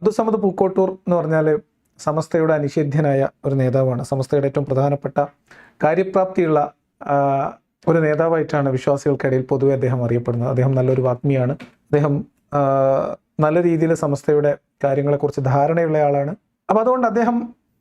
അബ്ദുസമദ് പൂക്കോട്ടൂർ എന്ന് പറഞ്ഞാൽ സമസ്തയുടെ അനിഷേധ്യനായ ഒരു നേതാവാണ്. സമസ്തയുടെ ഏറ്റവും പ്രധാനപ്പെട്ട കാര്യപ്രാപ്തിയുള്ള ഒരു നേതാവായിട്ടാണ് വിശ്വാസികൾക്കിടയിൽ പൊതുവെ അദ്ദേഹം അറിയപ്പെടുന്നത്. അദ്ദേഹം നല്ലൊരു വാഗ്മിയാണ്. അദ്ദേഹം നല്ല രീതിയിൽ സമസ്തയുടെ കാര്യങ്ങളെക്കുറിച്ച് ധാരണയുള്ള ആളാണ്. അപ്പോൾ അതുകൊണ്ട് അദ്ദേഹം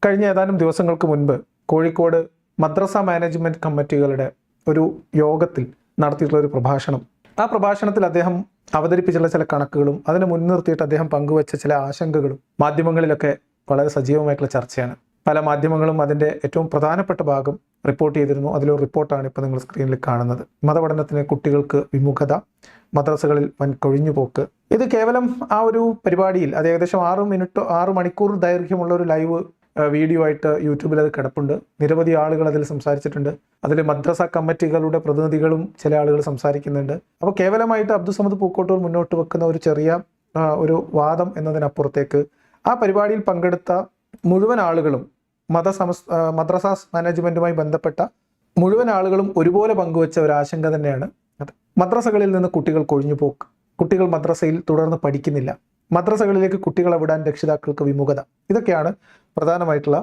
കഴിഞ്ഞ ഏതാനും ദിവസങ്ങൾക്ക് മുൻപ് കോഴിക്കോട് മദ്രസ മാനേജ്മെൻറ്റ് കമ്മിറ്റികളുടെ ഒരു യോഗത്തിൽ നടത്തിയിട്ടുള്ള ഒരു പ്രഭാഷണം, ആ പ്രഭാഷണത്തിൽ അദ്ദേഹം അവതരിപ്പിച്ചുള്ള ചില കണക്കുകളും അതിനെ മുൻനിർത്തിയിട്ട് അദ്ദേഹം പങ്കുവച്ച ചില ആശങ്കകളും മാധ്യമങ്ങളിലൊക്കെ വളരെ സജീവമായിട്ടുള്ള ചർച്ചയാണ്. പല മാധ്യമങ്ങളും അതിൻ്റെ ഏറ്റവും പ്രധാനപ്പെട്ട ഭാഗം റിപ്പോർട്ട് ചെയ്തിരുന്നു. അതിലൊരു റിപ്പോർട്ടാണ് ഇപ്പോൾ നിങ്ങൾ സ്ക്രീനിൽ കാണുന്നത്. മതപഠനത്തിന് കുട്ടികൾക്ക് വിമുഖത, മദ്രസകളിൽ വൻ കൊഴിഞ്ഞുപോക്ക്. ഇത് കേവലം ആ ഒരു പരിപാടിയിൽ, അത് ഏകദേശം 6 മണിക്കൂർ ദൈർഘ്യമുള്ള ഒരു ലൈവ് വീഡിയോ ആയിട്ട് യൂട്യൂബിൽ അത് കിടപ്പുണ്ട്. നിരവധി ആളുകൾ അതിൽ സംസാരിച്ചിട്ടുണ്ട്. അതിൽ മദ്രസ കമ്മിറ്റികളുടെ പ്രതിനിധികളും ചില ആളുകൾ സംസാരിക്കുന്നുണ്ട്. അപ്പോൾ കേവലമായിട്ട് അബ്ദുസമദ് പൂക്കോട്ടൂർ മുന്നോട്ട് വെക്കുന്ന ഒരു ചെറിയ ഒരു വാദം എന്നതിനപ്പുറത്തേക്ക് ആ പരിപാടിയിൽ പങ്കെടുത്ത മുഴുവൻ ആളുകളും മദ്രസ മാനേജ്മെൻറ്റുമായി ബന്ധപ്പെട്ട മുഴുവൻ ആളുകളും ഒരുപോലെ പങ്കുവച്ച ഒരു ആശങ്ക തന്നെയാണ് അത്. മദ്രസകളിൽ നിന്ന് കുട്ടികൾ കൊഴിഞ്ഞുപോക്ക്, കുട്ടികൾ മദ്രസയിൽ തുടർന്ന് പഠിക്കുന്നില്ല, മദ്രസകളിലേക്ക് കുട്ടികളെ വിടാൻ രക്ഷിതാക്കൾക്ക് വിമുഖത, ഇതൊക്കെയാണ് പ്രധാനമായിട്ടുള്ള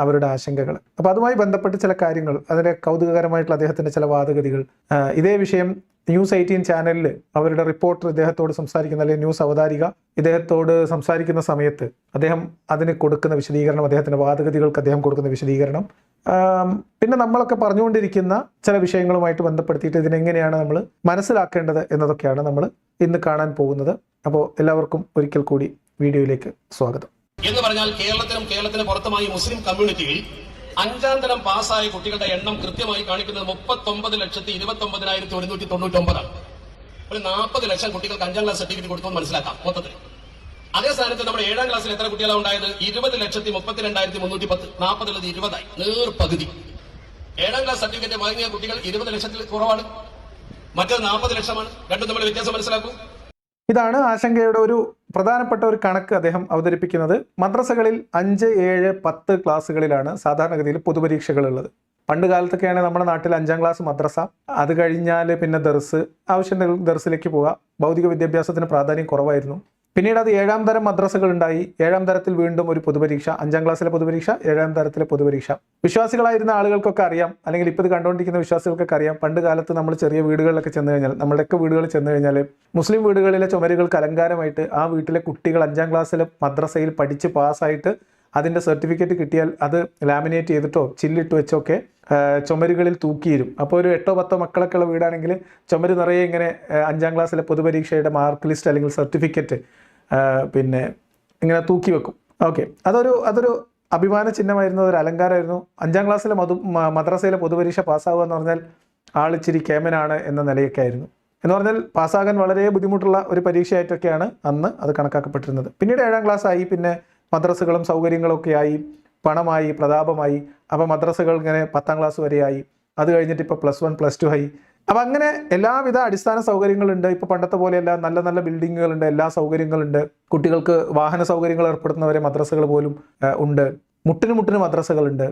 അവരുടെ ആശങ്കകൾ. അപ്പോൾ അതുമായി ബന്ധപ്പെട്ട് ചില കാര്യങ്ങൾ, അതിലെ കൗതുകകരമായിട്ടുള്ള അദ്ദേഹത്തിൻ്റെ ചില വാദഗതികൾ, ഇതേ വിഷയം ന്യൂസ് 18 ചാനലിൽ അവരുടെ റിപ്പോർട്ടർ ഇദ്ദേഹത്തോട് സംസാരിക്കുന്ന, അല്ലെങ്കിൽ ന്യൂസ് അവതാരിക ഇദ്ദേഹത്തോട് സംസാരിക്കുന്ന സമയത്ത് അദ്ദേഹം അതിന് കൊടുക്കുന്ന വിശദീകരണം, അദ്ദേഹത്തിൻ്റെ വാദഗതികൾക്ക് അദ്ദേഹം കൊടുക്കുന്ന വിശദീകരണം, പിന്നെ നമ്മളൊക്കെ പറഞ്ഞുകൊണ്ടിരിക്കുന്ന ചില വിഷയങ്ങളുമായിട്ട് ബന്ധപ്പെടുത്തിയിട്ട് ഇതിനെങ്ങനെയാണ് നമ്മൾ മനസ്സിലാക്കേണ്ടത് എന്നതൊക്കെയാണ് നമ്മൾ ഇന്ന് കാണാൻ പോകുന്നത്. അപ്പോൾ എല്ലാവർക്കും ഒരിക്കൽ കൂടി വീഡിയോയിലേക്ക് സ്വാഗതം. എന്ന് പറഞ്ഞാൽ കേരളത്തിന് പുറത്തുമായി മുസ്ലിം കമ്മ്യൂണിറ്റിയിൽ 5ാം തരം പാസ്സായ കുട്ടികളുടെ എണ്ണം കൃത്യമായി കാണിക്കുന്നത് 39,29,199 ഒരു 40 ലക്ഷം കുട്ടികൾക്ക് 5ാം ക്ലാസ് സർട്ടിഫിക്കറ്റ് കൊടുത്തു മനസ്സിലാക്കാം മൊത്തത്തിൽ. അതേ സ്ഥാനത്ത് നമ്മുടെ 7ാം ക്ലാസ്സിൽ എത്ര കുട്ടികളാണ് ഉണ്ടായത്? 20,32,310. 40 20ആയി, നേർപകുതി. 7ാം ക്ലാസ് സർട്ടിഫിക്കറ്റ് വാങ്ങിയ കുട്ടികൾ 20 ലക്ഷത്തിൽ കുറവാണ്, മറ്റേത് 40 ലക്ഷമാണ്. രണ്ടും തമ്മിൽ വ്യത്യാസം മനസ്സിലാക്കൂ. ഇതാണ് ആശങ്കയുടെ ഒരു പ്രധാനപ്പെട്ട ഒരു കണക്ക് അദ്ദേഹം അവതരിപ്പിക്കുന്നത്. മദ്രസകളിൽ 5, 7, 10 ക്ലാസ്സുകളിലാണ് സാധാരണഗതിയിൽ പൊതുപരീക്ഷകളുള്ളത്. പണ്ട് കാലത്തൊക്കെയാണ് നമ്മുടെ നാട്ടിൽ 5ാം ക്ലാസ് മദ്രസ, അത് കഴിഞ്ഞാൽ പിന്നെ ദർസ്, ആവശ്യമുണ്ടെങ്കിൽ ദർസിലേക്ക് പോവുക. ഭൗതിക വിദ്യാഭ്യാസത്തിന് പ്രാധാന്യം കുറവായിരുന്നു. പിന്നീട് അത് 7ാം തരം മദ്രസകൾ ഉണ്ടായി. 7ാം തരത്തിൽ വീണ്ടും ഒരു പൊതുപരീക്ഷ, 5ാം ക്ലാസ്സിലെ പൊതുപരീക്ഷ, 7ാം തരത്തിലെ പൊതുപരീക്ഷ. വിശ്വാസികളായിരുന്ന ആളുകൾക്കൊക്കെ അറിയാം, അല്ലെങ്കിൽ ഇപ്പോൾ ഇത് കണ്ടുകൊണ്ടിരിക്കുന്ന വിശ്വാസികൾക്കൊക്കെ അറിയാം, പണ്ട് കാലത്ത് നമ്മൾ ചെറിയ വീടുകളിലൊക്കെ ചെന്ന് കഴിഞ്ഞാൽ, നമ്മുടെയൊക്കെ വീടുകളിൽ ചെന്ന് കഴിഞ്ഞാൽ മുസ്ലിം വീടുകളിലെ ചുമരുകൾക്ക് അലങ്കാരമായിട്ട് ആ വീട്ടിലെ കുട്ടികൾ 5ാം ക്ലാസ്സിലെ മദ്രസയിൽ പഠിച്ച് പാസ്സായിട്ട് അതിൻ്റെ സർട്ടിഫിക്കറ്റ് കിട്ടിയാൽ അത് ലാമിനേറ്റ് ചെയ്തിട്ടോ ചില്ലിട്ട് വെച്ചൊക്കെ ചുമരുകളിൽ തൂക്കിയിരും. അപ്പോൾ ഒരു 8 10 മക്കളൊക്കെ ഉള്ള വീടാണെങ്കിൽ ചുമര് നിറയെ ഇങ്ങനെ 5ാം ക്ലാസ്സിലെ പൊതുപരീക്ഷയുടെ മാർക്ക് ലിസ്റ്റ് അല്ലെങ്കിൽ സർട്ടിഫിക്കറ്റ് പിന്നെ ഇങ്ങനെ തൂക്കി വെക്കും. ഓക്കെ, അതൊരു അഭിമാന ചിഹ്നമായിരുന്നു, ഒരു അലങ്കാരമായിരുന്നു. 5ാം ക്ലാസ്സിലെ മദ്രസയിലെ പൊതുപരീക്ഷ പാസ്സാവുക എന്ന് പറഞ്ഞാൽ ആളിച്ചിരി കേമനാണ് എന്ന നിലയൊക്കെ ആയിരുന്നു. എന്ന് പറഞ്ഞാൽ പാസ്സാകാൻ വളരെ ബുദ്ധിമുട്ടുള്ള ഒരു പരീക്ഷയായിട്ടൊക്കെയാണ് അന്ന് അത് കണക്കാക്കപ്പെട്ടിരുന്നത്. പിന്നീട് 7ാം ക്ലാസ് ആയി, പിന്നെ മദ്രസകളും സൗകര്യങ്ങളൊക്കെ ആയി, പണമായി, പ്രതാപമായി. അപ്പോൾ മദ്രസകൾ ഇങ്ങനെ 10ാം ക്ലാസ് വരെയായി. അത് കഴിഞ്ഞിട്ട് ഇപ്പോൾ +1 +2 ആയി. അപ്പം അങ്ങനെ എല്ലാവിധ അടിസ്ഥാന സൗകര്യങ്ങളുണ്ട്. ഇപ്പോൾ പണ്ടത്തെ പോലെയല്ല, നല്ല നല്ല ബിൽഡിങ്ങുകളുണ്ട്, എല്ലാ സൗകര്യങ്ങളുണ്ട്. കുട്ടികൾക്ക് വാഹന സൗകര്യങ്ങൾ ഏർപ്പെടുത്തുന്നവരെ മദ്രസകൾ പോലും ഉണ്ട്. മുട്ടിന് മദ്രസകളുണ്ട്,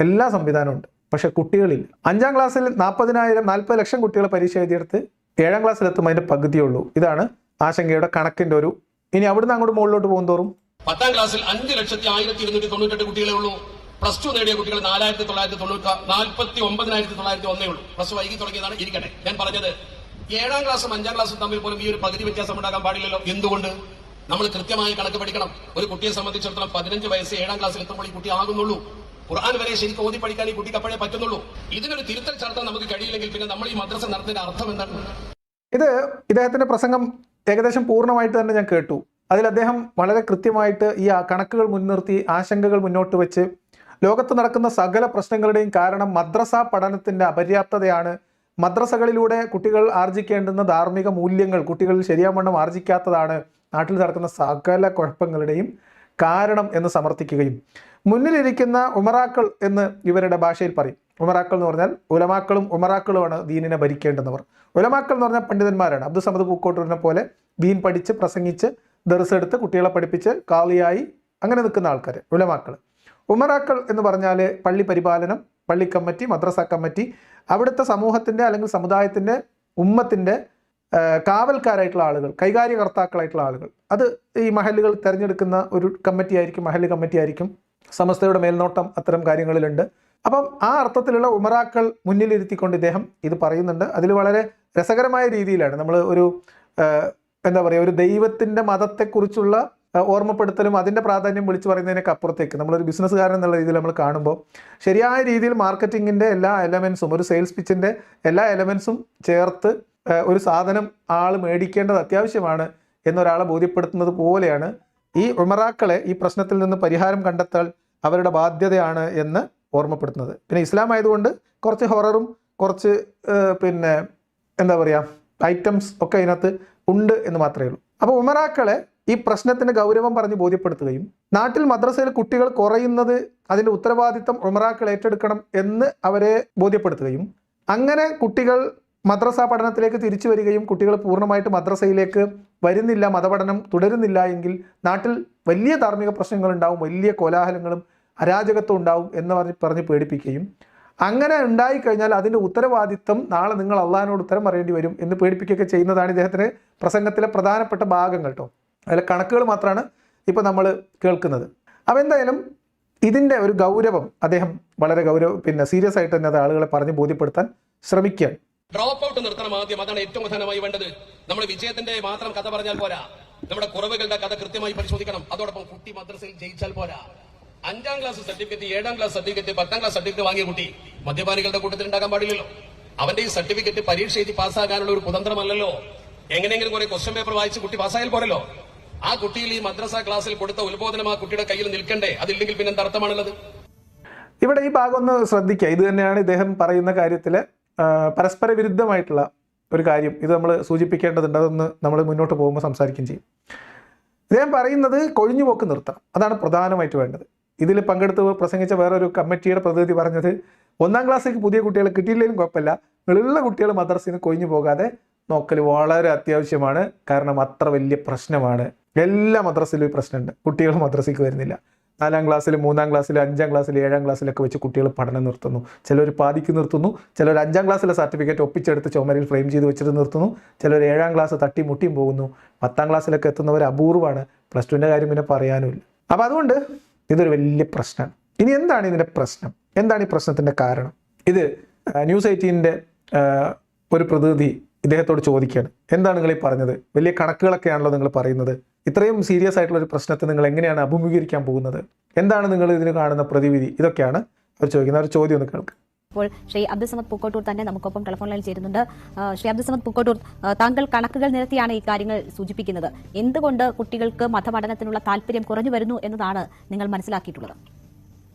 എല്ലാ സംവിധാനമുണ്ട്. പക്ഷെ കുട്ടികളില്ല. 5ാം ക്ലാസ്സിൽ 40 ലക്ഷം കുട്ടികൾ പരീക്ഷ എഴുതിയെടുത്ത് 7ാം ക്ലാസ്സിലെത്തുമ്പോൾ അതിൻ്റെ പകുതിയുള്ളൂ. ഇതാണ് ആശങ്കയുടെ കണക്കിൻ്റെ ഒരു. ഇനി അവിടുന്ന് അങ്ങോട്ട് മുകളിലോട്ട് പോകുന്തോറും 10ാം ക്ലാസ്സിൽ 5,01,298 കുട്ടികളെ ഉള്ളൂ. +2 നേടിയ കുട്ടികൾ 49,901 ഉള്ളൂ. പ്ലസ് വൈകി തുടങ്ങിയതാണ്. ഇരിക്കട്ടെ, ഞാൻ പറഞ്ഞത് 7ാം ക്ലാസ്സും 5ാം ക്ലാസ്സും തമ്മിൽ പോലും ഈ ഒരു പകുതി വ്യത്യാസം ഉണ്ടാകാൻ പാടില്ലല്ലോ. എന്തുകൊണ്ട്? നമ്മൾ കൃത്യമായി കണക്ക് പഠിക്കണം. ഒരു കുട്ടിയെ സംബന്ധിച്ചിടത്തോളം 15 വയസ്സ് 7ാം ക്ലാസ്സിൽ എത്തുമ്പോൾ ഈ കുട്ടി ആകുന്നുള്ളൂ. ഖുർആൻ വരെ ശരിക്കും ഓതി പഠിക്കാൻ ഈ കുട്ടിക്ക് അപ്പോഴേ പറ്റുന്നുള്ളൂ. ഇതിനൊരു തിരുത്തൽ ചർച്ച നമുക്ക് കഴിയില്ലെങ്കിൽ പിന്നെ നമ്മൾ ഈ മദ്രസ നടത്തുന്നതിന്റെ അർത്ഥം എന്താണ്? ഇദ്ദേഹത്തിന്റെ പ്രസംഗം ഏകദേശം പൂർണ്ണമായിട്ട് തന്നെ ഞാൻ കേട്ടു. അതിൽ അദ്ദേഹം വളരെ കൃത്യമായിട്ട് ഈ കണക്കുകൾ മുൻനിർത്തി ആശങ്കകൾ മുന്നോട്ട് വെച്ച് ലോകത്ത് നടക്കുന്ന സകല പ്രശ്നങ്ങളുടെയും കാരണം മദ്രസ പഠനത്തിൻ്റെ അപര്യാപ്തതയാണ്, മദ്രസകളിലൂടെ കുട്ടികൾ ആർജിക്കേണ്ടുന്ന ധാർമ്മിക മൂല്യങ്ങൾ കുട്ടികളിൽ ശരിയാവണ്ണം ആർജിക്കാത്തതാണ് നാട്ടിൽ നടക്കുന്ന സകല കുഴപ്പങ്ങളുടെയും കാരണം എന്ന് സമർത്ഥിക്കുകയും, മുന്നിലിരിക്കുന്ന ഉമറാക്കൾ എന്ന് ഇവരുടെ ഭാഷയിൽ പറയും. ഉമറാക്കൾ എന്ന് പറഞ്ഞാൽ ഉലമാക്കളും ഉമറാക്കളുമാണ് ദീനിനെ ഭരിക്കേണ്ടുന്നവർ. ഉലമാക്കൾ എന്ന് പറഞ്ഞാൽ പണ്ഡിതന്മാരാണ്. അബ്ദുസമദ് പൂക്കോട്ടൂരിനെ പോലെ ദീൻ പഠിച്ച് പ്രസംഗിച്ച് ദർസ് എടുത്ത് കുട്ടികളെ പഠിപ്പിച്ച് കാളിയായി അങ്ങനെ നിൽക്കുന്ന ആൾക്കാർ ഉലമാക്കൾ. ഉമറാക്കൾ എന്ന് പറഞ്ഞാൽ പള്ളി പരിപാലനം, പള്ളി കമ്മിറ്റി, മദ്രസ കമ്മിറ്റി, അവിടുത്തെ സമൂഹത്തിൻ്റെ അല്ലെങ്കിൽ സമുദായത്തിൻ്റെ ഉമ്മത്തിൻ്റെ കാവൽക്കാരായിട്ടുള്ള ആളുകൾ, കൈകാര്യകർത്താക്കളായിട്ടുള്ള ആളുകൾ, അത് ഈ മഹല്ലുകൾ തിരഞ്ഞെടുക്കുന്ന ഒരു കമ്മിറ്റി ആയിരിക്കും, മഹല്ല് കമ്മിറ്റി ആയിരിക്കും. സമസ്തയുടെ മേൽനോട്ടം അത്തരം കാര്യങ്ങളിലുണ്ട്. അപ്പം ആ അർത്ഥത്തിലുള്ള ഉമറാക്കൾ മുന്നിലിരുത്തിക്കൊണ്ട് ഇദ്ദേഹം ഇത് പറയുന്നുണ്ട്. അതിൽ വളരെ രസകരമായ രീതിയിലാണ് നമ്മൾ ഒരു എന്താ പറയുക, ഒരു ദൈവത്തിൻ്റെ മതത്തെക്കുറിച്ചുള്ള ഓർമ്മപ്പെടുത്തലും അതിൻ്റെ പ്രാധാന്യം വിളിച്ചു പറയുന്നതിനൊക്കെ അപ്പുറത്തേക്ക് നമ്മളൊരു ബിസിനസ്സുകാരൻ എന്നുള്ള രീതിയിൽ നമ്മൾ കാണുമ്പോൾ ശരിയായ രീതിയിൽ മാർക്കറ്റിങ്ങിൻ്റെ എല്ലാ എലമെൻസും, ഒരു സെയിൽസ് പിച്ചിൻ്റെ എല്ലാ എലമെൻസും ചേർത്ത് ഒരു സാധനം ആൾ മേടിക്കേണ്ടത് അത്യാവശ്യമാണ് എന്നൊരാളെ ബോധ്യപ്പെടുത്തുന്നത് പോലെയാണ് ഈ ഉമറാക്കളെ ഈ പ്രശ്നത്തിൽ നിന്ന് പരിഹാരം കണ്ടെത്താൻ അവരുടെ ബാധ്യതയാണ് എന്ന് ഓർമ്മപ്പെടുത്തുന്നത്. പിന്നെ ഇസ്ലാം ആയതുകൊണ്ട് കുറച്ച് ഹൊററും കുറച്ച് പിന്നെ എന്താ പറയുക ഐറ്റംസ് ഒക്കെ അതിനകത്ത് ഉണ്ട് എന്ന് മാത്രമേ ഉള്ളൂ. അപ്പോൾ ഉമറാക്കളെ ഈ പ്രശ്നത്തിന് ഗൗരവം പറഞ്ഞ് ബോധ്യപ്പെടുത്തുകയും നാട്ടിൽ മദ്രസയിൽ കുട്ടികൾ കുറയുന്നത് അതിൻ്റെ ഉത്തരവാദിത്തം ഉമറാക്കൾ ഏറ്റെടുക്കണം എന്ന് അവരെ ബോധ്യപ്പെടുത്തുകയും അങ്ങനെ കുട്ടികൾ മദ്രസ പഠനത്തിലേക്ക് തിരിച്ചു വരികയും കുട്ടികൾ പൂർണ്ണമായിട്ട് മദ്രസയിലേക്ക് വരുന്നില്ല, മതപഠനം തുടരുന്നില്ല എങ്കിൽ നാട്ടിൽ വലിയ ധാർമ്മിക പ്രശ്നങ്ങളുണ്ടാവും, വലിയ കോലാഹലങ്ങളും അരാജകത്വം ഉണ്ടാവും എന്ന് പറഞ്ഞ് പേടിപ്പിക്കുകയും അങ്ങനെ ഉണ്ടായിക്കഴിഞ്ഞാൽ അതിൻ്റെ ഉത്തരവാദിത്തം നാളെ നിങ്ങൾ അള്ളാഹിനോട് ഉത്തരം പറയേണ്ടി വരും എന്ന് പേടിപ്പിക്കുകയൊക്കെ ചെയ്യുന്നതാണ് ഇദ്ദേഹത്തിൻ്റെ പ്രസംഗത്തിലെ പ്രധാനപ്പെട്ട ഭാഗങ്ങൾ കേട്ടോ. അതിലെ കണക്കുകൾ മാത്രമാണ് ഇപ്പോൾ നമ്മൾ കേൾക്കുന്നത്. അപ്പോൾ എന്തായാലും ഇതിൻ്റെ ഒരു ഗൗരവം അദ്ദേഹം വളരെ സീരിയസ് ആയിട്ട് തന്നെ അത് ആളുകളെ പറഞ്ഞ് ബോധ്യപ്പെടുത്താൻ ശ്രമിക്കുകയാണ്. ഡ്രോപ്പ് ഔട്ട് നിർത്തണം ആദ്യം, അതാണ് ഏറ്റവും പ്രധാനമായി വേണ്ടത്. നമ്മൾ വിജയത്തിന്റെ മാത്രം കഥ പറഞ്ഞാൽ പോരാ, നമ്മുടെ കുറവുകളുടെ കഥ കൃത്യമായി പരിശോധിക്കണം. അതോടൊപ്പം കുട്ടി മദ്രസയിൽ ജയിച്ചാൽ പോരാ. 5ാം class certificate, 7ാം class certificate, 10ാം class certificate വാങ്ങിയ കുട്ടി മദ്യപാനികളുടെ കൂട്ടത്തിൽ ഉണ്ടാകാൻ പാടില്ലല്ലോ. അവന്റെ ഈ സർട്ടിഫിക്കറ്റ് പരീക്ഷ എഴുതി പാസ്സാകാനുള്ള ഒരു കുതന്ത്രമല്ലല്ലോ. എങ്ങനെയെങ്കിലും കുറെ ക്വസ്റ്റ്യൻ പേപ്പർ വായിച്ച് കുട്ടി പാസ്സായാൽ പോരല്ലോ. ആ കുട്ടിയിൽ ഈ മദ്രസ ക്ലാസ്സിൽ കൊടുത്ത ഉത്ബോധനം ആ കുട്ടിയുടെ കയ്യിൽ നിൽക്കണ്ടേ? അതില്ലെങ്കിൽ പിന്നെ എന്താ അർത്ഥമാണുള്ളത്? ഇവിടെ ഈ ഭാഗം ഒന്ന് ശ്രദ്ധിക്കുക. ഇത് തന്നെയാണ് ഇദ്ദേഹം പറയുന്ന കാര്യത്തിലെ പരസ്പര വിരുദ്ധമായിട്ടുള്ള ഒരു കാര്യം. ഇത് നമ്മൾ സൂചിപ്പിക്കേണ്ടതുണ്ട്. അതൊന്ന് നമ്മൾ മുന്നോട്ട് പോകുമ്പോൾ സംസാരിക്കുകയും ചെയ്യും. ഇദ്ദേഹം പറയുന്നത് കൊഴിഞ്ഞുപോക്ക് നിർത്തണം, അതാണ് പ്രധാനമായിട്ട് വേണ്ടത്. ഇതിൽ പങ്കെടുത്ത് പ്രസംഗിച്ച വേറൊരു കമ്മിറ്റിയുടെ പ്രതിനിധി പറഞ്ഞത് 1ാം ക്ലാസ്സിലേക്ക് പുതിയ കുട്ടികളെ കിട്ടിയില്ലെങ്കിലും കുഴപ്പമില്ല, ഉള്ള കുട്ടികൾ മദ്രസയിൽ നിന്ന് കൊഴിഞ്ഞു പോകാതെ നോക്കൽ വളരെ അത്യാവശ്യമാണ്. കാരണം അത്ര വലിയ പ്രശ്നമാണ്. എല്ലാ മദ്രസയിലും ഈ പ്രശ്നമുണ്ട്. കുട്ടികൾ മദ്രസയ്ക്ക് വരുന്നില്ല. 4ാം ക്ലാസ്സിൽ, 3ാം ക്ലാസ്സിൽ, 5ാം ക്ലാസ്സിൽ, 7ാം ക്ലാസ്സിലൊക്കെ വെച്ച് കുട്ടികൾ പഠനം നിർത്തുന്നു. ചിലർ പാതിക്ക് നിർത്തുന്നു, ചിലർ 5ാം ക്ലാസ്സിലെ സർട്ടിഫിക്കറ്റ് ഒപ്പിച്ചെടുത്ത് ചുമരിൽ ഫ്രെയിം ചെയ്ത് വെച്ചിട്ട് നിർത്തുന്നു, ചിലർ 7ാം ക്ലാസ് തട്ടി മുട്ടിയും പോകുന്നു. 10ാം ക്ലാസ്സിലൊക്കെ എത്തുന്നവർ അപൂർവമാണ്. +2ൻ്റെ കാര്യം പിന്നെ പറയാനുമില്ല. അപ്പോൾ അതുകൊണ്ട് ഇതൊരു വലിയ പ്രശ്നമാണ്. ഇനി എന്താണ് ഇതിൻ്റെ പ്രശ്നം? എന്താണ് ഈ പ്രശ്നത്തിൻ്റെ കാരണം? ഇത് ന്യൂസ് 18ൻ്റെ ഒരു പ്രതിനിധി ഇദ്ദേഹത്തോട് ചോദിക്കുകയാണ്, എന്താണ് നിങ്ങൾ ഈ പറഞ്ഞത്? വലിയ കണക്കുകളൊക്കെയാണല്ലോ നിങ്ങൾ പറയുന്നത്. ഇത്രയും സീരിയസ് ആയിട്ടുള്ള ഒരു പ്രശ്നത്തെ നിങ്ങൾ എങ്ങനെയാണ് അഭിമുഖീകരിക്കാൻ പോകുന്നത്? എന്താണ് നിങ്ങൾ ഇതിന് കാണുന്ന പ്രതിവിധി? ഇതൊക്കെയാണ് അവർ ചോദിക്കുന്നത്. ഒരു ചോദ്യം ഒന്ന് കേൾക്കുക. ഇപ്പോൾ ശ്രീ അബ്ദുൽ സമദ് പൂക്കോട്ടൂർ തന്നെ നമുക്കൊപ്പം ടെലിഫോൺ ലൈനിൽ ചേരുന്നുണ്ട്. ശ്രീ അബ്ദുൽ സമദ് പൂക്കോട്ടൂർ, താങ്കൾ കണക്കുകൾ നിരത്തിയാണ് ഈ കാര്യങ്ങൾ സൂചിപ്പിക്കുന്നത്. എന്തുകൊണ്ട് കുട്ടികൾക്ക് മതപഠനത്തിനുള്ള താല്പര്യം കുറഞ്ഞു വരുന്നു എന്നതാണ് നിങ്ങൾ മനസ്സിലാക്കിയിട്ടുള്ളത്?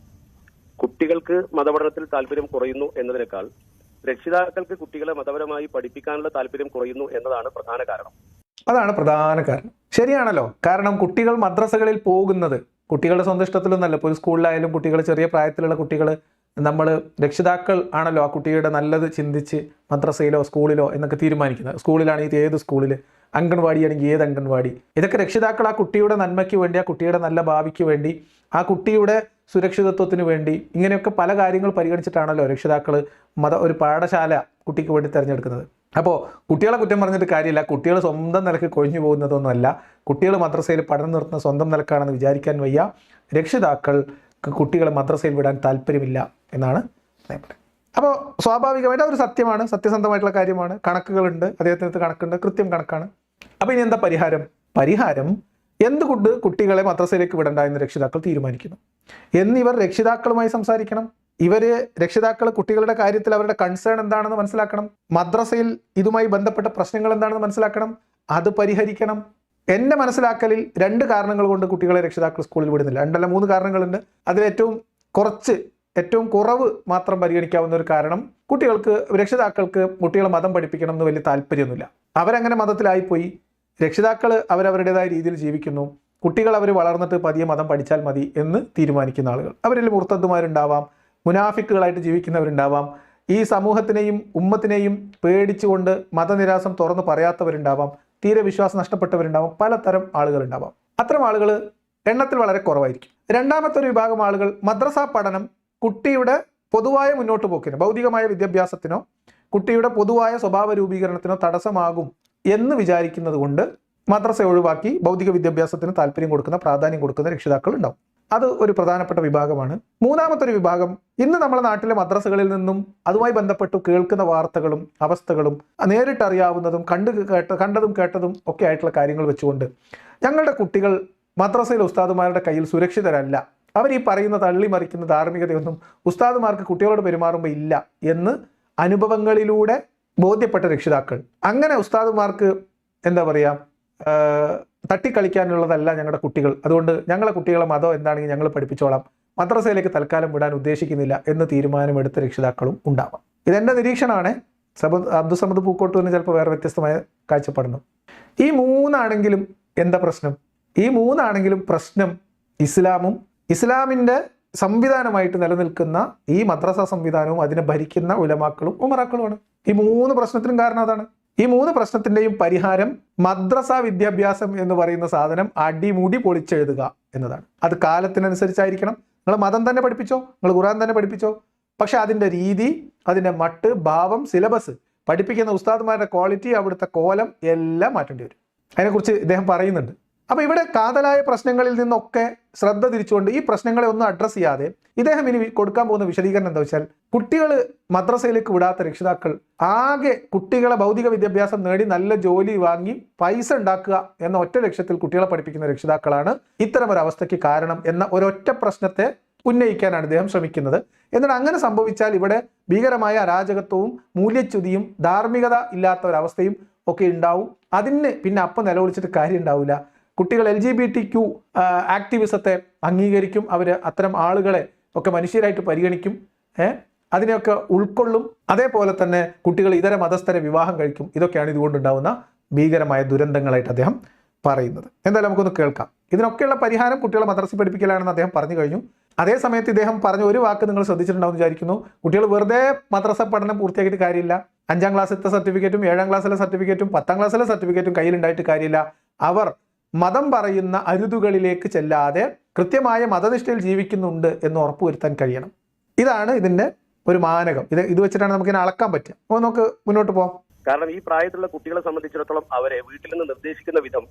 കുട്ടികൾക്ക് മതപഠനത്തിൽ താല്പര്യം കുറയുന്നു എന്നതിനേക്കാൾ രക്ഷിതാക്കൾക്ക് കുട്ടികളെ മതപരമായി പഠിപ്പിക്കാനുള്ള താല്പര്യം കുറയുന്നു എന്നതാണ് പ്രധാന കാരണം. അതാണ് പ്രധാന കാരണം. ശരിയാണല്ലോ. കാരണം കുട്ടികൾ മദ്രസകളിൽ പോകുന്നത് കുട്ടികളുടെ സ്വന്തം ഇഷ്ടത്തിലൊന്നല്ല. ഇപ്പോൾ ഒരു സ്കൂളിലായാലും കുട്ടികൾ, ചെറിയ പ്രായത്തിലുള്ള കുട്ടികൾ, നമ്മൾ രക്ഷിതാക്കൾ ആണല്ലോ ആ കുട്ടിയുടെ നല്ലത് ചിന്തിച്ച് മദ്രസയിലോ സ്കൂളിലോ എന്നൊക്കെ തീരുമാനിക്കുന്നത്. സ്കൂളിലാണെങ്കിൽ ഏത് സ്കൂളിൽ, അംഗൻവാടിയാണെങ്കിൽ ഏത് അംഗൻവാടി, ഇതൊക്കെ രക്ഷിതാക്കൾ ആ കുട്ടിയുടെ നന്മയ്ക്ക് വേണ്ടി, ആ കുട്ടിയുടെ നല്ല ഭാവിക്ക് വേണ്ടി, ആ കുട്ടിയുടെ സുരക്ഷിതത്വത്തിന് വേണ്ടി, ഇങ്ങനെയൊക്കെ പല കാര്യങ്ങൾ പരിഗണിച്ചിട്ടാണല്ലോ രക്ഷിതാക്കൾ ഒരു പാഠശാല കുട്ടിക്ക് വേണ്ടി തിരഞ്ഞെടുക്കുന്നത്. അപ്പോൾ കുട്ടികളെ കുറ്റം പറഞ്ഞിട്ട് കാര്യമില്ല. കുട്ടികൾ സ്വന്തം നിലക്ക് കൊഴിഞ്ഞു പോകുന്നതൊന്നുമല്ല. കുട്ടികൾ മദ്രസയിൽ പഠനം നിർത്തുന്ന സ്വന്തം നിലക്കാണെന്ന് വിചാരിക്കാൻ വയ്യ. രക്ഷിതാക്കൾക്ക് കുട്ടികളെ മദ്രസയിൽ വിടാൻ താല്പര്യമില്ല എന്നാണ് പറയുന്നത്. അപ്പോൾ സ്വാഭാവികമായിട്ട് അതൊരു സത്യമാണ്, സത്യസന്ധമായിട്ടുള്ള കാര്യമാണ്. കണക്കുകളുണ്ട്, അദ്ദേഹത്തിനകത്ത് കണക്കുണ്ട്, കൃത്യം കണക്കാണ്. അപ്പോൾ ഇനി എന്താ പരിഹാരം? പരിഹാരം എന്തുകൊണ്ട് കുട്ടികളെ മദ്രസയിലേക്ക് വിടണ്ട എന്ന് രക്ഷിതാക്കൾ തീരുമാനിക്കുന്നു എന്നിവർ രക്ഷിതാക്കളുമായി സംസാരിക്കണം. രക്ഷിതാക്കൾ കുട്ടികളുടെ കാര്യത്തിൽ അവരുടെ കൺസേൺ എന്താണെന്ന് മനസ്സിലാക്കണം. മദ്രസയിൽ ഇതുമായി ബന്ധപ്പെട്ട പ്രശ്നങ്ങൾ എന്താണെന്ന് മനസ്സിലാക്കണം. അത് പരിഹരിക്കണം. എൻ്റെ മനസ്സിലാക്കലിൽ 2 കാരണങ്ങൾ കൊണ്ട് കുട്ടികളെ രക്ഷിതാക്കൾ സ്കൂളിൽ വിടുന്നില്ല. 2 അല്ല 3 കാരണങ്ങളുണ്ട്. അതിൽ ഏറ്റവും കുറവ് മാത്രം പരിഗണിക്കാവുന്ന ഒരു കാരണം, രക്ഷിതാക്കൾക്ക് കുട്ടികളെ മതം പഠിപ്പിക്കണം എന്ന് വലിയ താല്പര്യമൊന്നുമില്ല. അവരങ്ങനെ മതത്തിലായിപ്പോയി. രക്ഷിതാക്കൾ അവരവരുടേതായ രീതിയിൽ ജീവിക്കുന്നു. കുട്ടികൾ അവർ വളർന്നിട്ട് പതിയെ മതം പഠിച്ചാൽ മതി എന്ന് തീരുമാനിക്കുന്ന ആളുകൾ. അവരിൽ മുർത്തദ്മാരുണ്ടാവാം, മുനാഫിക്കുകളായിട്ട് ജീവിക്കുന്നവരുണ്ടാവാം, ഈ സമൂഹത്തിനെയും ഉമ്മത്തിനെയും പേടിച്ചുകൊണ്ട് മതനിരാസം തുറന്നു പറയാത്തവരുണ്ടാവാം, തീരെ വിശ്വാസം നഷ്ടപ്പെട്ടവരുണ്ടാവാം, പലതരം ആളുകളുണ്ടാവാം. അത്തരം ആളുകൾ എണ്ണത്തിൽ വളരെ കുറവായിരിക്കും. രണ്ടാമത്തെ ഒരു വിഭാഗം ആളുകൾ മദ്രസ പഠനം കുട്ടിയുടെ പൊതുവായ മുന്നോട്ട് പോക്കിനോ ഭൗതികമായ വിദ്യാഭ്യാസത്തിനോ കുട്ടിയുടെ പൊതുവായ സ്വഭാവ രൂപീകരണത്തിനോ തടസ്സമാകും എന്ന് വിചാരിക്കുന്നത് കൊണ്ട് മദ്രസ ഒഴിവാക്കി ഭൗതിക വിദ്യാഭ്യാസത്തിന് താല്പര്യം കൊടുക്കുന്ന, പ്രാധാന്യം കൊടുക്കുന്ന രക്ഷിതാക്കൾ ഉണ്ടാവും. അത് ഒരു പ്രധാനപ്പെട്ട വിഭാഗമാണ്. മൂന്നാമത്തെ ഒരു വിഭാഗം, ഇന്ന് നമ്മുടെ നാട്ടിലെ മദ്രസകളിൽ നിന്നും അതുമായി ബന്ധപ്പെട്ട് കേൾക്കുന്ന വാർത്തകളും അവസ്ഥകളും നേരിട്ടറിയാവുന്നതും കണ്ടതും കേട്ടതും ഒക്കെ ആയിട്ടുള്ള കാര്യങ്ങൾ വെച്ചുകൊണ്ട് ഞങ്ങളുടെ കുട്ടികൾ മദ്രസയിലെ ഉസ്താദുമാരുടെ കയ്യിൽ സുരക്ഷിതരല്ല, അവർ ഈ പറയുന്ന തള്ളിമറിക്കുന്ന ധാർമ്മികതയൊന്നും ഉസ്താദുമാർക്ക് കുട്ടികളോട് പെരുമാറുമ്പോൾ ഇല്ല എന്ന് അനുഭവങ്ങളിലൂടെ ബോധ്യപ്പെട്ട രക്ഷിതാക്കൾ, അങ്ങനെ ഉസ്താദുമാർക്ക് എന്താ പറയുക, തട്ടിക്കളിക്കാനുള്ളതല്ല ഞങ്ങളുടെ കുട്ടികൾ, അതുകൊണ്ട് ഞങ്ങളെ കുട്ടികളെ മതം എന്താണെങ്കിൽ ഞങ്ങൾ പഠിപ്പിച്ചോളാം, മദ്രസയിലേക്ക് തൽക്കാലം വിടാൻ ഉദ്ദേശിക്കുന്നില്ല എന്ന് തീരുമാനമെടുത്ത രക്ഷിതാക്കളും ഉണ്ടാവാം. ഇതെൻ്റെ നിരീക്ഷണമാണ്. അബ്ദുസമദ് പൂക്കോട്ടൂരിന് ചിലപ്പോൾ വേറെ വ്യത്യസ്തമായ കാഴ്ചപ്പാടുന്നു. ഈ മൂന്നാണെങ്കിലും എന്താ പ്രശ്നം? ഈ മൂന്നാണെങ്കിലും പ്രശ്നം ഇസ്ലാമും ഇസ്ലാമിൻ്റെ സംവിധാനമായിട്ട് നിലനിൽക്കുന്ന ഈ മദ്രസ സംവിധാനവും അതിനെ ഭരിക്കുന്ന ഉലമാക്കളും ഉമറാക്കളുമാണ്. ഈ മൂന്ന് പ്രശ്നത്തിനും കാരണം അതാണ്. ഈ മൂന്ന് പ്രശ്നത്തിൻ്റെയും പരിഹാരം മദ്രസ വിദ്യാഭ്യാസം എന്ന് പറയുന്ന സാധനം അടിമുടി പൊളിച്ചെഴുതുക എന്നതാണ്. അത് കാലത്തിനനുസരിച്ചായിരിക്കണം. നിങ്ങൾ മതം തന്നെ പഠിപ്പിച്ചോ, നിങ്ങൾ ഖുർആൻ തന്നെ പഠിപ്പിച്ചോ, പക്ഷെ അതിൻ്റെ രീതി, അതിൻ്റെ മട്ട്, ഭാവം, സിലബസ്, പഠിപ്പിക്കുന്ന ഉസ്താദ്മാരുടെ ക്വാളിറ്റി, അവിടുത്തെ കോലം എല്ലാം മാറ്റേണ്ടി വരും. അതിനെക്കുറിച്ച് ഇദ്ദേഹം പറയുന്നുണ്ട്. അപ്പോൾ ഇവിടെ കാതലായ പ്രശ്നങ്ങളിൽ നിന്നൊക്കെ ശ്രദ്ധ തിരിച്ചുകൊണ്ട് ഈ പ്രശ്നങ്ങളെ ഒന്നും അഡ്രസ്സ് ചെയ്യാതെ ഇദ്ദേഹം ഇനി കൊടുക്കാൻ പോകുന്ന വിശദീകരണം എന്താ വെച്ചാൽ, കുട്ടികൾ മദ്രസയിലേക്ക് വിടാത്ത രക്ഷിതാക്കൾ ആകെ കുട്ടികളെ ഭൗതിക വിദ്യാഭ്യാസം നേടി നല്ല ജോലി വാങ്ങി പൈസ ഉണ്ടാക്കുക എന്ന ഒറ്റ ലക്ഷ്യത്തിൽ കുട്ടികളെ പഠിപ്പിക്കുന്ന രക്ഷിതാക്കളാണ് ഇത്തരം ഒരു അവസ്ഥയ്ക്ക് കാരണം എന്ന ഒരൊറ്റ പ്രശ്നത്തെ ഉന്നയിക്കാനാണ് ഇദ്ദേഹം ശ്രമിക്കുന്നത്. എന്നാൽ അങ്ങനെ സംഭവിച്ചാൽ ഇവിടെ ഭീകരമായ അരാജകത്വവും മൂല്യച്യുതിയും ധാർമ്മികത ഇല്ലാത്ത ഒരവസ്ഥയും ഒക്കെ ഉണ്ടാവും. അതിന് പിന്നെ അപ്പം നിലവിളിച്ചിട്ട് കാര്യം ഉണ്ടാവില്ല. കുട്ടികൾ LGBT ആക്ടിവിസത്തെ അംഗീകരിക്കും, അവർ അത്തരം ആളുകളെ ഒക്കെ മനുഷ്യരായിട്ട് പരിഗണിക്കും, അതിനെയൊക്കെ ഉൾക്കൊള്ളും. അതേപോലെ തന്നെ കുട്ടികൾ ഇതര മതസ്ഥരെ വിവാഹം കഴിക്കും. ഇതൊക്കെയാണ് ഇതുകൊണ്ടുണ്ടാവുന്ന ഭീകരമായ ദുരന്തങ്ങളായിട്ട് അദ്ദേഹം പറയുന്നത്. എന്തായാലും നമുക്കൊന്ന് കേൾക്കാം. ഇതിനൊക്കെയുള്ള പരിഹാരം കുട്ടികളെ മദ്രസ പഠിപ്പിക്കലാണെന്ന് അദ്ദേഹം പറഞ്ഞു കഴിഞ്ഞു. അതേ സമയത്ത് ഇദ്ദേഹം പറഞ്ഞ ഒരു വാക്ക് നിങ്ങൾ ശ്രദ്ധിച്ചിട്ടുണ്ടാവും വിചാരിക്കുന്നു. കുട്ടികൾ വെറുതെ മദ്രസ പഠനം പൂർത്തിയാക്കിയിട്ട് കാര്യമില്ല. 5ാം ക്ലാസ്സിലത്തെ സർട്ടിഫിക്കറ്റും 7ാം ക്ലാസ്സിലെ സർട്ടിഫിക്കറ്റും 10ാം ക്ലാസ്സിലെ സർട്ടിഫിക്കറ്റും കയ്യിലുണ്ടായിട്ട് കാര്യമില്ല. അവർ മതം പറയുന്ന അരുതുകളിലേക്ക് ചെല്ലാതെ കൃത്യമായ മതനിഷ്ഠയിൽ ജീവിക്കുന്നുണ്ട് എന്ന് ഉറപ്പുവരുത്താൻ കഴിയണം. ഇതാണ് ഇതിൻ്റെ ഒരു മാനകം. ഇത് വെച്ചിട്ടാണ് നമുക്കിനെ അളക്കാൻ പറ്റുക. അപ്പോൾ നമുക്ക് മുന്നോട്ട് പോകാം. കാരണം ഈ പ്രായത്തിലുള്ള കുട്ടികളെ സംബന്ധിച്ചിടത്തോളം അവരെ വീട്ടിൽ നിന്ന് നിർദ്ദേശിക്കുന്ന വിധം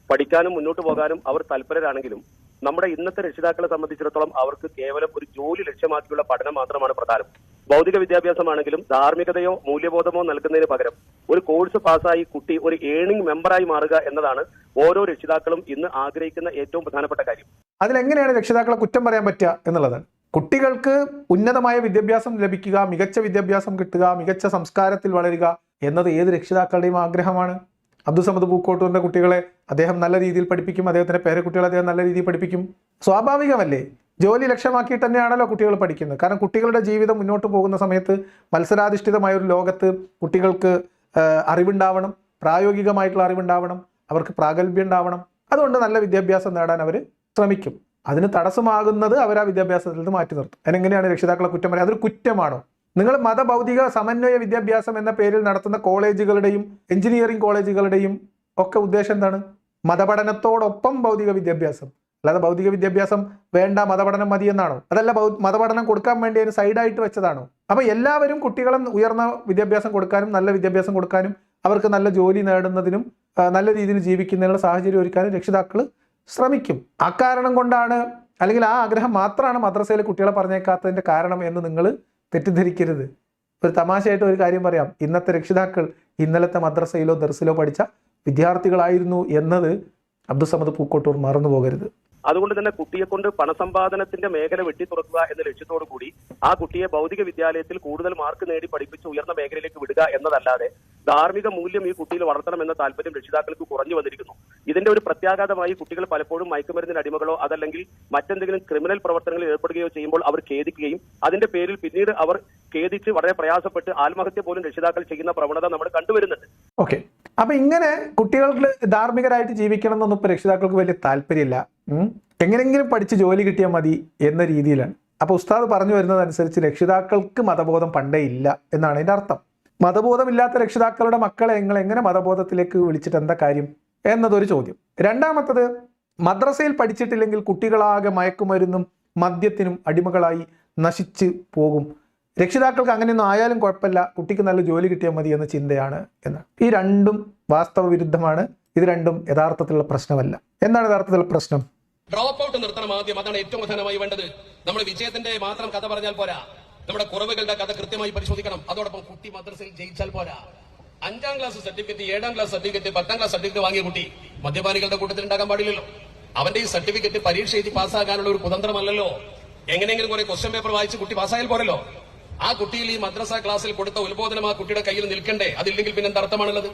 പഠിക്കാനും മുന്നോട്ട് പോകാനും അവർ തൽപരരാണെങ്കിലും നമ്മുടെ ഇന്നത്തെ രക്ഷിതാക്കളെ സംബന്ധിച്ചിടത്തോളം അവർക്ക് കേവലം ഒരു ജോലി ലക്ഷ്യമാക്കിയുള്ള പഠനം മാത്രമാണ് പ്രധാനം. ഭൗതിക വിദ്യാഭ്യാസമാണെങ്കിലും ധാർമ്മികതയോ മൂല്യബോധമോ നൽകുന്നതിന് പകരം ഒരു കോഴ്സ് പാസ്സായി കുട്ടി ഒരു ഏണിംഗ് മെമ്പറായി മാറുക എന്നതാണ് ഓരോ രക്ഷിതാക്കളും ഇന്ന് ആഗ്രഹിക്കുന്ന ഏറ്റവും പ്രധാനപ്പെട്ട കാര്യം. അതിലെങ്ങനെയാണ് രക്ഷിതാക്കളെ കുറ്റം പറയാൻ പറ്റുക എന്നുള്ളതാണ്. കുട്ടികൾക്ക് ഉന്നതമായ വിദ്യാഭ്യാസം ലഭിക്കുക, മികച്ച വിദ്യാഭ്യാസം കിട്ടുക, മികച്ച സംസ്കാരത്തിൽ വളരുക എന്നത് ഏത് രക്ഷിതാക്കളുടെയും ആഗ്രഹമാണ്. അബ്ദുസമദ് പൂക്കോട്ടൂരിന്റെ കുട്ടികളെ അദ്ദേഹം നല്ല രീതിയിൽ പഠിപ്പിക്കും, അദ്ദേഹത്തിന്റെ പേരക്കുട്ടികളെ അദ്ദേഹം നല്ല രീതിയിൽ പഠിപ്പിക്കും. സ്വാഭാവികമല്ലേ? ജോലി ലക്ഷ്യമാക്കിയിട്ട് തന്നെയാണല്ലോ കുട്ടികൾ പഠിക്കുന്നത്. കാരണം കുട്ടികളുടെ ജീവിതം മുന്നോട്ട് പോകുന്ന സമയത്ത് മത്സരാധിഷ്ഠിതമായ ഒരു ലോകത്ത് കുട്ടികൾക്ക് അറിവുണ്ടാവണം, പ്രായോഗികമായിട്ടുള്ള അറിവുണ്ടാവണം, അവർക്ക് പ്രാഗൽഭ്യം ഉണ്ടാവണം. അതുകൊണ്ട് നല്ല വിദ്യാഭ്യാസം നേടാൻ അവർ ശ്രമിക്കും. അതിന് തടസ്സമാകുന്നത് അവർ ആ വിദ്യാഭ്യാസത്തിൽ നിന്ന് മാറ്റി നിർത്തും. അതിനെങ്ങനെയാണ് രക്ഷിതാക്കളെ കുറ്റം പറയുക? അതൊരു കുറ്റമാണോ? നിങ്ങൾ മതഭൗതിക സമന്വയ വിദ്യാഭ്യാസം എന്ന പേരിൽ നടത്തുന്ന കോളേജുകളുടെയും എഞ്ചിനീയറിംഗ് കോളേജുകളുടെയും ഒക്കെ ഉദ്ദേശം എന്താണ്? മതപഠനത്തോടൊപ്പം ഭൗതിക വിദ്യാഭ്യാസം. അല്ലാതെ ഭൗതിക വിദ്യാഭ്യാസം വേണ്ട, മതപഠനം മതി എന്നാണോ? അതല്ല, മതപഠനം കൊടുക്കാൻ വേണ്ടി അതിന് സൈഡായിട്ട് വെച്ചതാണോ? അപ്പോൾ എല്ലാവരും കുട്ടികളെ ഉയർന്ന വിദ്യാഭ്യാസം കൊടുക്കാനും നല്ല വിദ്യാഭ്യാസം കൊടുക്കാനും അവർക്ക് നല്ല ജോലി നേടുന്നതിനും നല്ല രീതിയിൽ ജീവിക്കുന്നതിനുള്ള സാഹചര്യം ഒരുക്കാനും രക്ഷിതാക്കൾ ശ്രമിക്കും. ആ കാരണം കൊണ്ടാണ്, അല്ലെങ്കിൽ ആ ആഗ്രഹം മാത്രമാണ് മദ്രസയിൽ കുട്ടികളെ പറഞ്ഞേക്കാത്തതിൻ്റെ കാരണം എന്ന് നിങ്ങൾ തെറ്റിദ്ധരിക്കരുത്. ഒരു തമാശയായിട്ട് ഒരു കാര്യം പറയാം. ഇന്നത്തെ രക്ഷിതാക്കൾ ഇന്നലത്തെ മദ്രസയിലോ ദർസിലോ പഠിച്ച വിദ്യാർത്ഥികളായിരുന്നു എന്നത് അബ്ദുസമദ് പൂക്കോട്ടൂർ മറന്നു പോകരുത്. അതുകൊണ്ട് തന്നെ കുട്ടിയെ കൊണ്ട് പണസമ്പാദനത്തിന്റെ മേഖല വെട്ടിത്തുറക്കുക എന്ന ലക്ഷ്യത്തോടു കൂടി ആ കുട്ടിയെ ഭൗതിക വിദ്യാലയത്തിൽ കൂടുതൽ മാർക്ക് നേടി പഠിപ്പിച്ച് ഉയർന്ന മേഖലയിലേക്ക് വിടുക എന്നതല്ലാതെ ധാർമ്മിക മൂല്യം ഈ കുട്ടിയിൽ വളർത്തണം എന്ന താല്പര്യം രക്ഷിതാക്കൾക്ക് കുറഞ്ഞു വന്നിരിക്കുന്നു. ഇതിന്റെ ഒരു പ്രത്യാഘാതമായി കുട്ടികൾ പലപ്പോഴും മയക്കുമരുന്നിന് അടിമകളോ അതല്ലെങ്കിൽ മറ്റെന്തെങ്കിലും ക്രിമിനൽ പ്രവർത്തനങ്ങളിൽ ഏർപ്പെടുകയോ ചെയ്യുമ്പോൾ അവർ ഖേദിക്കുകയും അതിന്റെ പേരിൽ പിന്നീട് അവർ ഖേദിച്ച് വളരെ പ്രയാസപ്പെട്ട് ആത്മഹത്യ പോലും രക്ഷിതാക്കൾ ചെയ്യുന്ന പ്രവണത നമ്മൾ കണ്ടുവരുന്നുണ്ട്. ഓക്കെ, അപ്പൊ ഇങ്ങനെ കുട്ടികൾക്ക് ധാർമ്മികരായിട്ട് ജീവിക്കണം എന്നൊന്നും ഇപ്പൊ രക്ഷിതാക്കൾക്ക് വലിയ താല്പര്യമില്ല. എങ്ങനെങ്കിലും പഠിച്ച് ജോലി കിട്ടിയാൽ മതി എന്ന രീതിയിലാണ്. അപ്പൊ ഉസ്താദ് പറഞ്ഞു വരുന്നതനുസരിച്ച് രക്ഷിതാക്കൾക്ക് മതബോധം പണ്ടേ ഇല്ല എന്നാണ് അതിന്റെ അർത്ഥം. മതബോധമില്ലാത്ത രക്ഷിതാക്കളുടെ മക്കളെ നിങ്ങൾ എങ്ങനെ മതബോധത്തിലേക്ക് വിളിച്ചിട്ട് എന്താ കാര്യം എന്നതൊരു ചോദ്യം. രണ്ടാമത്തത്, മദ്രസയിൽ പഠിച്ചിട്ടില്ലെങ്കിൽ കുട്ടികളാകെ മയക്കുമരുന്നും മദ്യത്തിനും അടിമകളായി നശിച്ച് പോകും. രക്ഷിതാക്കൾക്ക് അങ്ങനെയൊന്നും ആയാലും കുഴപ്പമില്ല, കുട്ടിക്ക് നല്ല ജോലി കിട്ടിയാൽ മതി എന്ന ചിന്തയാണ് എന്നാണ്. ഈ രണ്ടും വാസ്തവ വിരുദ്ധമാണ്. ഇത് രണ്ടും യഥാർത്ഥത്തിലുള്ള പ്രശ്നമല്ല. എന്താണ് യഥാർത്ഥത്തിലുള്ള പ്രശ്നം? ഡ്രോപ്പ് ഔട്ട് നിർത്തണം ആദ്യം. അതാണ് ഏറ്റവും പ്രധാനമായി വേണ്ടത്. നമ്മൾ വിജയത്തിന്റെ മാത്രം കഥ പറഞ്ഞാൽ പോരാ, നമ്മുടെ കുറവുകളുടെ കഥ കൃത്യമായി പരിശോധിക്കണം. അതോടൊപ്പം കുട്ടി മദ്രസയിൽ ജയിച്ചാൽ പോരാ. 5ാം class certificate, 7ാം class certificate, 10ാം class certificate വാങ്ങിയ കുട്ടി മദ്യപാനികളുടെ കൂട്ടത്തിൽ ഉണ്ടാകാൻ പാടില്ലല്ലോ. അവന്റെ ഈ സർട്ടിഫിക്കറ്റ് പരീക്ഷ എഴുതി പാസ്സാകാനുള്ള ഒരു കുതന്ത്രമല്ലല്ലോ. എങ്ങനെയെങ്കിലും കുറെ ക്വസ്റ്റ്യൻ പേപ്പർ വായിച്ച് കുട്ടി പാസ്സായാൽ പോരല്ലോ. ആ കുട്ടിയിൽ ഈ മദ്രസ ക്ലാസ്സിൽ കൊടുത്ത ഉത്ബോധനം ആ കുട്ടിയുടെ കയ്യിൽ നിൽക്കണ്ടേ? അതില്ലെങ്കിൽ പിന്നെ എന്താ അർത്ഥമാണുള്ളത്?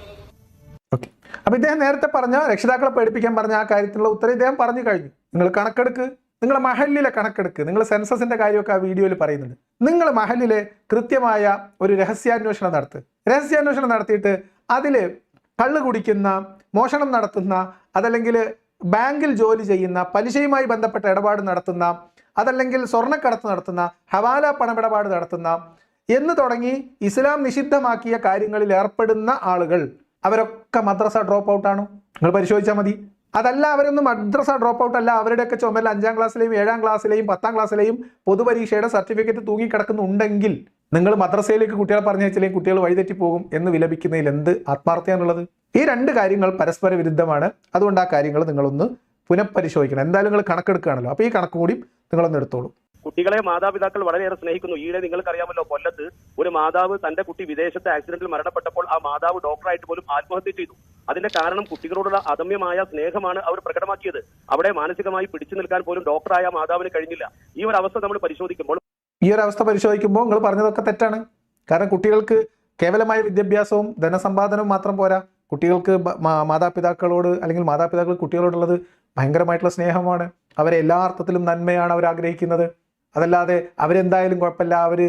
ഓക്കെ, അപ്പൊ ഇദ്ദേഹം നേരത്തെ പറഞ്ഞ രക്ഷിതാക്കളെ പേടിപ്പിക്കാൻ പറഞ്ഞ ആ കാര്യത്തിലുള്ള ഉത്തരം ഇദ്ദേഹം പറഞ്ഞു കഴിഞ്ഞു. നിങ്ങൾ കണക്കെടുക്ക്, നിങ്ങളെ മഹല്ലിലെ കണക്കെടുക്ക്. നിങ്ങൾ സെൻസസിന്റെ കാര്യമൊക്കെ ആ വീഡിയോയിൽ പറയുന്നുണ്ട്. നിങ്ങൾ മഹല്ലിലെ കൃത്യമായ ഒരു രഹസ്യാന്വേഷണം നടത്തിയിട്ട് അതിൽ കള്ള് കുടിക്കുന്ന, മോഷണം നടത്തുന്ന, അതല്ലെങ്കിൽ ബാങ്കിൽ ജോലി ചെയ്യുന്ന, പലിശയുമായി ബന്ധപ്പെട്ട ഇടപാട് നടത്തുന്ന, അതല്ലെങ്കിൽ സ്വർണ്ണക്കടത്ത് നടത്തുന്ന, ഹവാല പണമിടപാട് നടത്തുന്ന എന്ന് തുടങ്ങി ഇസ്ലാം നിഷിദ്ധമാക്കിയ കാര്യങ്ങളിൽ ഏർപ്പെടുന്ന ആളുകൾ അവരൊക്കെ മദ്രസ ഡ്രോപ്പ് ഔട്ടാണോ? നിങ്ങൾ പരിശോധിച്ചാൽ മതി. അതല്ല, അവരൊന്നും മദ്രസ ഡ്രോപ്പ് ഔട്ട് അല്ല. അവരുടെയൊക്കെ ചുമൽ 5ാം ക്ലാസ്സിലെയും 7ാം ക്ലാസ്സിലെയും 10ാം ക്ലാസ്സിലെയും പൊതുപരീക്ഷയുടെ സർട്ടിഫിക്കറ്റ് തൂങ്ങിക്കിടക്കുന്നുണ്ടെങ്കിൽ നിങ്ങൾ മദ്രസയിലേക്ക് കുട്ടികളെ പറഞ്ഞയച്ചില്ലെങ്കിൽ കുട്ടികൾ വഴിതെറ്റി പോകും എന്ന് വിലപിക്കുന്നതിൽ എന്ത് ആത്മാർത്ഥയാണുള്ളത്? ഈ രണ്ട് കാര്യങ്ങൾ പരസ്പര വിരുദ്ധമാണ്. അതുകൊണ്ട് ആ കാര്യങ്ങൾ നിങ്ങളൊന്ന് പുനഃപരിശോധിക്കണം. എന്തായാലും നിങ്ങൾ കണക്കെടുക്കുകയാണല്ലോ, അപ്പോൾ ഈ കണക്ക് കൂടി നിങ്ങളൊന്ന് എടുത്തോളൂ. കുട്ടികളെ മാതാപിതാക്കൾ വളരെയേറെ സ്നേഹിക്കുന്നു. ഈയിടെ നിങ്ങൾക്കറിയാമല്ലോ, കൊല്ലത്ത് ഒരു മാതാവ് തന്റെ കുട്ടി വിദേശത്തെ ആക്സിഡന്റിൽ മരണപ്പെട്ടപ്പോൾ ആ മാതാവ് ഡോക്ടറായിട്ട് പോലും ആത്മഹത്യ ചെയ്തു. അതിന്റെ കാരണം കുട്ടികളോടുള്ള അദമ്യമായ സ്നേഹമാണ് അവർ പ്രകടമാക്കിയത്. അവിടെ മാനസികമായി പിടിച്ചു നിൽക്കാൻ പോലും ഡോക്ടറായ മാതാവിന് കഴിഞ്ഞില്ല. ഈ ഒരു അവസ്ഥ നമ്മൾ പരിശോധിക്കുമ്പോൾ നിങ്ങൾ പറഞ്ഞതൊക്കെ തെറ്റാണ്. കാരണം കുട്ടികൾക്ക് കേവലമായ വിദ്യാഭ്യാസവും ധനസമ്പാദനവും മാത്രം പോരാ. കുട്ടികൾക്ക് മാതാപിതാക്കളോട്, അല്ലെങ്കിൽ മാതാപിതാക്കൾ കുട്ടികളോടുള്ളത് ഭയങ്കരമായിട്ടുള്ള സ്നേഹമാണ്. അവരെ എല്ലാ അർത്ഥത്തിലും നന്മയാണ് അവർ ആഗ്രഹിക്കുന്നത്. അതല്ലാതെ അവരെന്തായാലും കുഴപ്പമില്ല, അവർ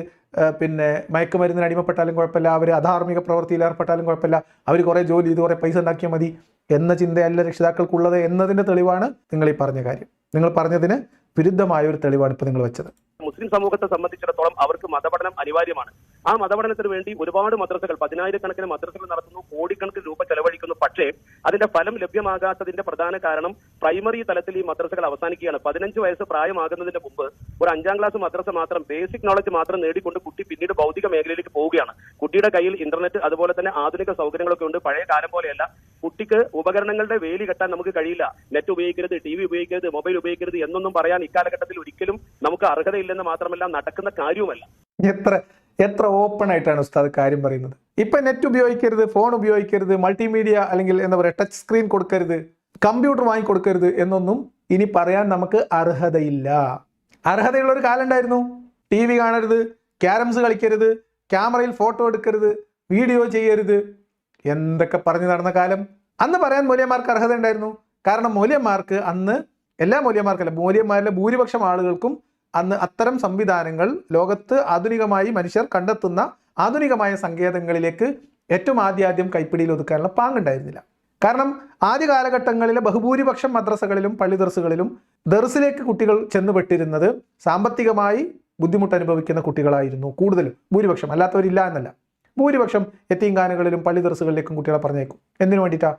പിന്നെ മയക്കുമരുന്നിന് അടിമപ്പെട്ടാലും കുഴപ്പമില്ല, അവർ അധാർമിക പ്രവൃത്തിയിൽ ഏർപ്പെട്ടാലും കുഴപ്പമില്ല, അവർ കുറേ ജോലി ചെയ്ത് കുറേ പൈസ ഉണ്ടാക്കിയാൽ മതി എന്ന ചിന്തയല്ല രക്ഷിതാക്കൾക്കുള്ളത് എന്നതിൻ്റെ തെളിവാണ് നിങ്ങൾ ഈ പറഞ്ഞ കാര്യം. നിങ്ങൾ പറഞ്ഞതിന് വിരുദ്ധമായ ഒരു തെളിവാണ് ഇപ്പോൾ നിങ്ങൾ വെച്ചത്. മുസ്ലിം സമൂഹത്തെ സംബന്ധിച്ചിടത്തോളം അവർക്ക് മതപഠനം അനിവാര്യമാണ്. ആ മതപഠനത്തിന് വേണ്ടി ഒരുപാട് മദ്രസകൾ, 10,000-കണക്കിന് മദ്രസകൾ നടത്തുന്നു, കോടിക്കണക്കിന് രൂപ ചെലവഴിക്കുന്നു. പക്ഷേ അതിന്റെ ഫലം ലഭ്യമാകാത്തതിന്റെ പ്രധാന കാരണം പ്രൈമറി തലത്തിൽ ഈ മദ്രസകൾ അവസാനിക്കുകയാണ്. 15 വയസ്സ് പ്രായമാകുന്നതിന് മുമ്പ് ഒരു 5ാം ക്ലാസ് മദ്രസ മാത്രം, ബേസിക് നോളജ് മാത്രം നേടിക്കൊണ്ട് കുട്ടി പിന്നീട് ഭൗതിക മേഖലയിലേക്ക് പോവുകയാണ്. കുട്ടിയുടെ കയ്യിൽ ഇന്റർനെറ്റ്, അതുപോലെ തന്നെ ആധുനിക സൗകര്യങ്ങളൊക്കെ ഉണ്ട്. പഴയ കാലം പോലെയല്ല. കുട്ടിക്ക് ഉപകരണങ്ങളുടെ വേലി കെട്ടാൻ നമുക്ക് കഴിയില്ല. നെറ്റ് ഉപയോഗിക്കരുത്, TV ഉപയോഗിക്കരുത്, മൊബൈൽ ഉപയോഗിക്കരുത് എന്നൊന്നും പറയാൻ ഇക്കാലഘട്ടത്തിൽ ഒരിക്കലും നമുക്ക് അർഹതയില്ലെന്ന് മാത്രമല്ല, നടക്കുന്ന കാര്യവുമല്ല. എത്ര ഓപ്പൺ ആയിട്ടാണ് ഉസ്താദ് കാര്യം പറയുന്നത്. ഇപ്പൊ നെറ്റ് ഉപയോഗിക്കരുത്, ഫോൺ ഉപയോഗിക്കരുത്, മൾട്ടിമീഡിയ അല്ലെങ്കിൽ എന്താ പറയുക, ടച്ച് സ്ക്രീൻ കൊടുക്കരുത്, കമ്പ്യൂട്ടർ വാങ്ങിക്കൊടുക്കരുത് എന്നൊന്നും ഇനി പറയാൻ നമുക്ക് അർഹതയില്ല. അർഹതയുള്ള ഒരു കാലം ഉണ്ടായിരുന്നു. TV കാണരുത്, ക്യാരംസ് കളിക്കരുത്, ക്യാമറയിൽ ഫോട്ടോ എടുക്കരുത്, വീഡിയോ ചെയ്യരുത്, എന്തൊക്കെ പറഞ്ഞു നടന്ന കാലം. അന്ന് പറയാൻ മൂല്യന്മാർക്ക് അർഹത ഉണ്ടായിരുന്നു. കാരണം മൂല്യന്മാർക്ക് അന്ന്, എല്ലാ മൂല്യന്മാർക്കല്ല, മൂല്യന്മാരിലെ ഭൂരിപക്ഷം ആളുകൾക്കും അന്ന് അത്തരം സംവിധാനങ്ങൾ ലോകത്ത് ആധുനികമായി മനുഷ്യർ കണ്ടെത്തുന്ന ആധുനികമായ സങ്കേതങ്ങളിലേക്ക് ഏറ്റവും ആദ്യം കൈപ്പിടിയിൽ ഒതുക്കാനുള്ള പാങ്ങുണ്ടായിരുന്നില്ല. കാരണം ആദ്യ കാലഘട്ടങ്ങളിലെ ബഹുഭൂരിപക്ഷം മദ്രസകളിലും പള്ളി ദർസുകളിലും ദർസിലേക്ക് കുട്ടികൾ ചെന്നുപെട്ടിരുന്നത് സാമ്പത്തികമായി ബുദ്ധിമുട്ട് അനുഭവിക്കുന്ന കുട്ടികളായിരുന്നു കൂടുതലും. ഭൂരിപക്ഷം, അല്ലാത്തവരില്ല എന്നല്ല, ഭൂരിപക്ഷം യത്തീംഖാനകളിലും പള്ളി ദർസുകളിലേക്കും കുട്ടികളെ പറഞ്ഞേക്കും. എന്തിനു വേണ്ടിയിട്ടാ?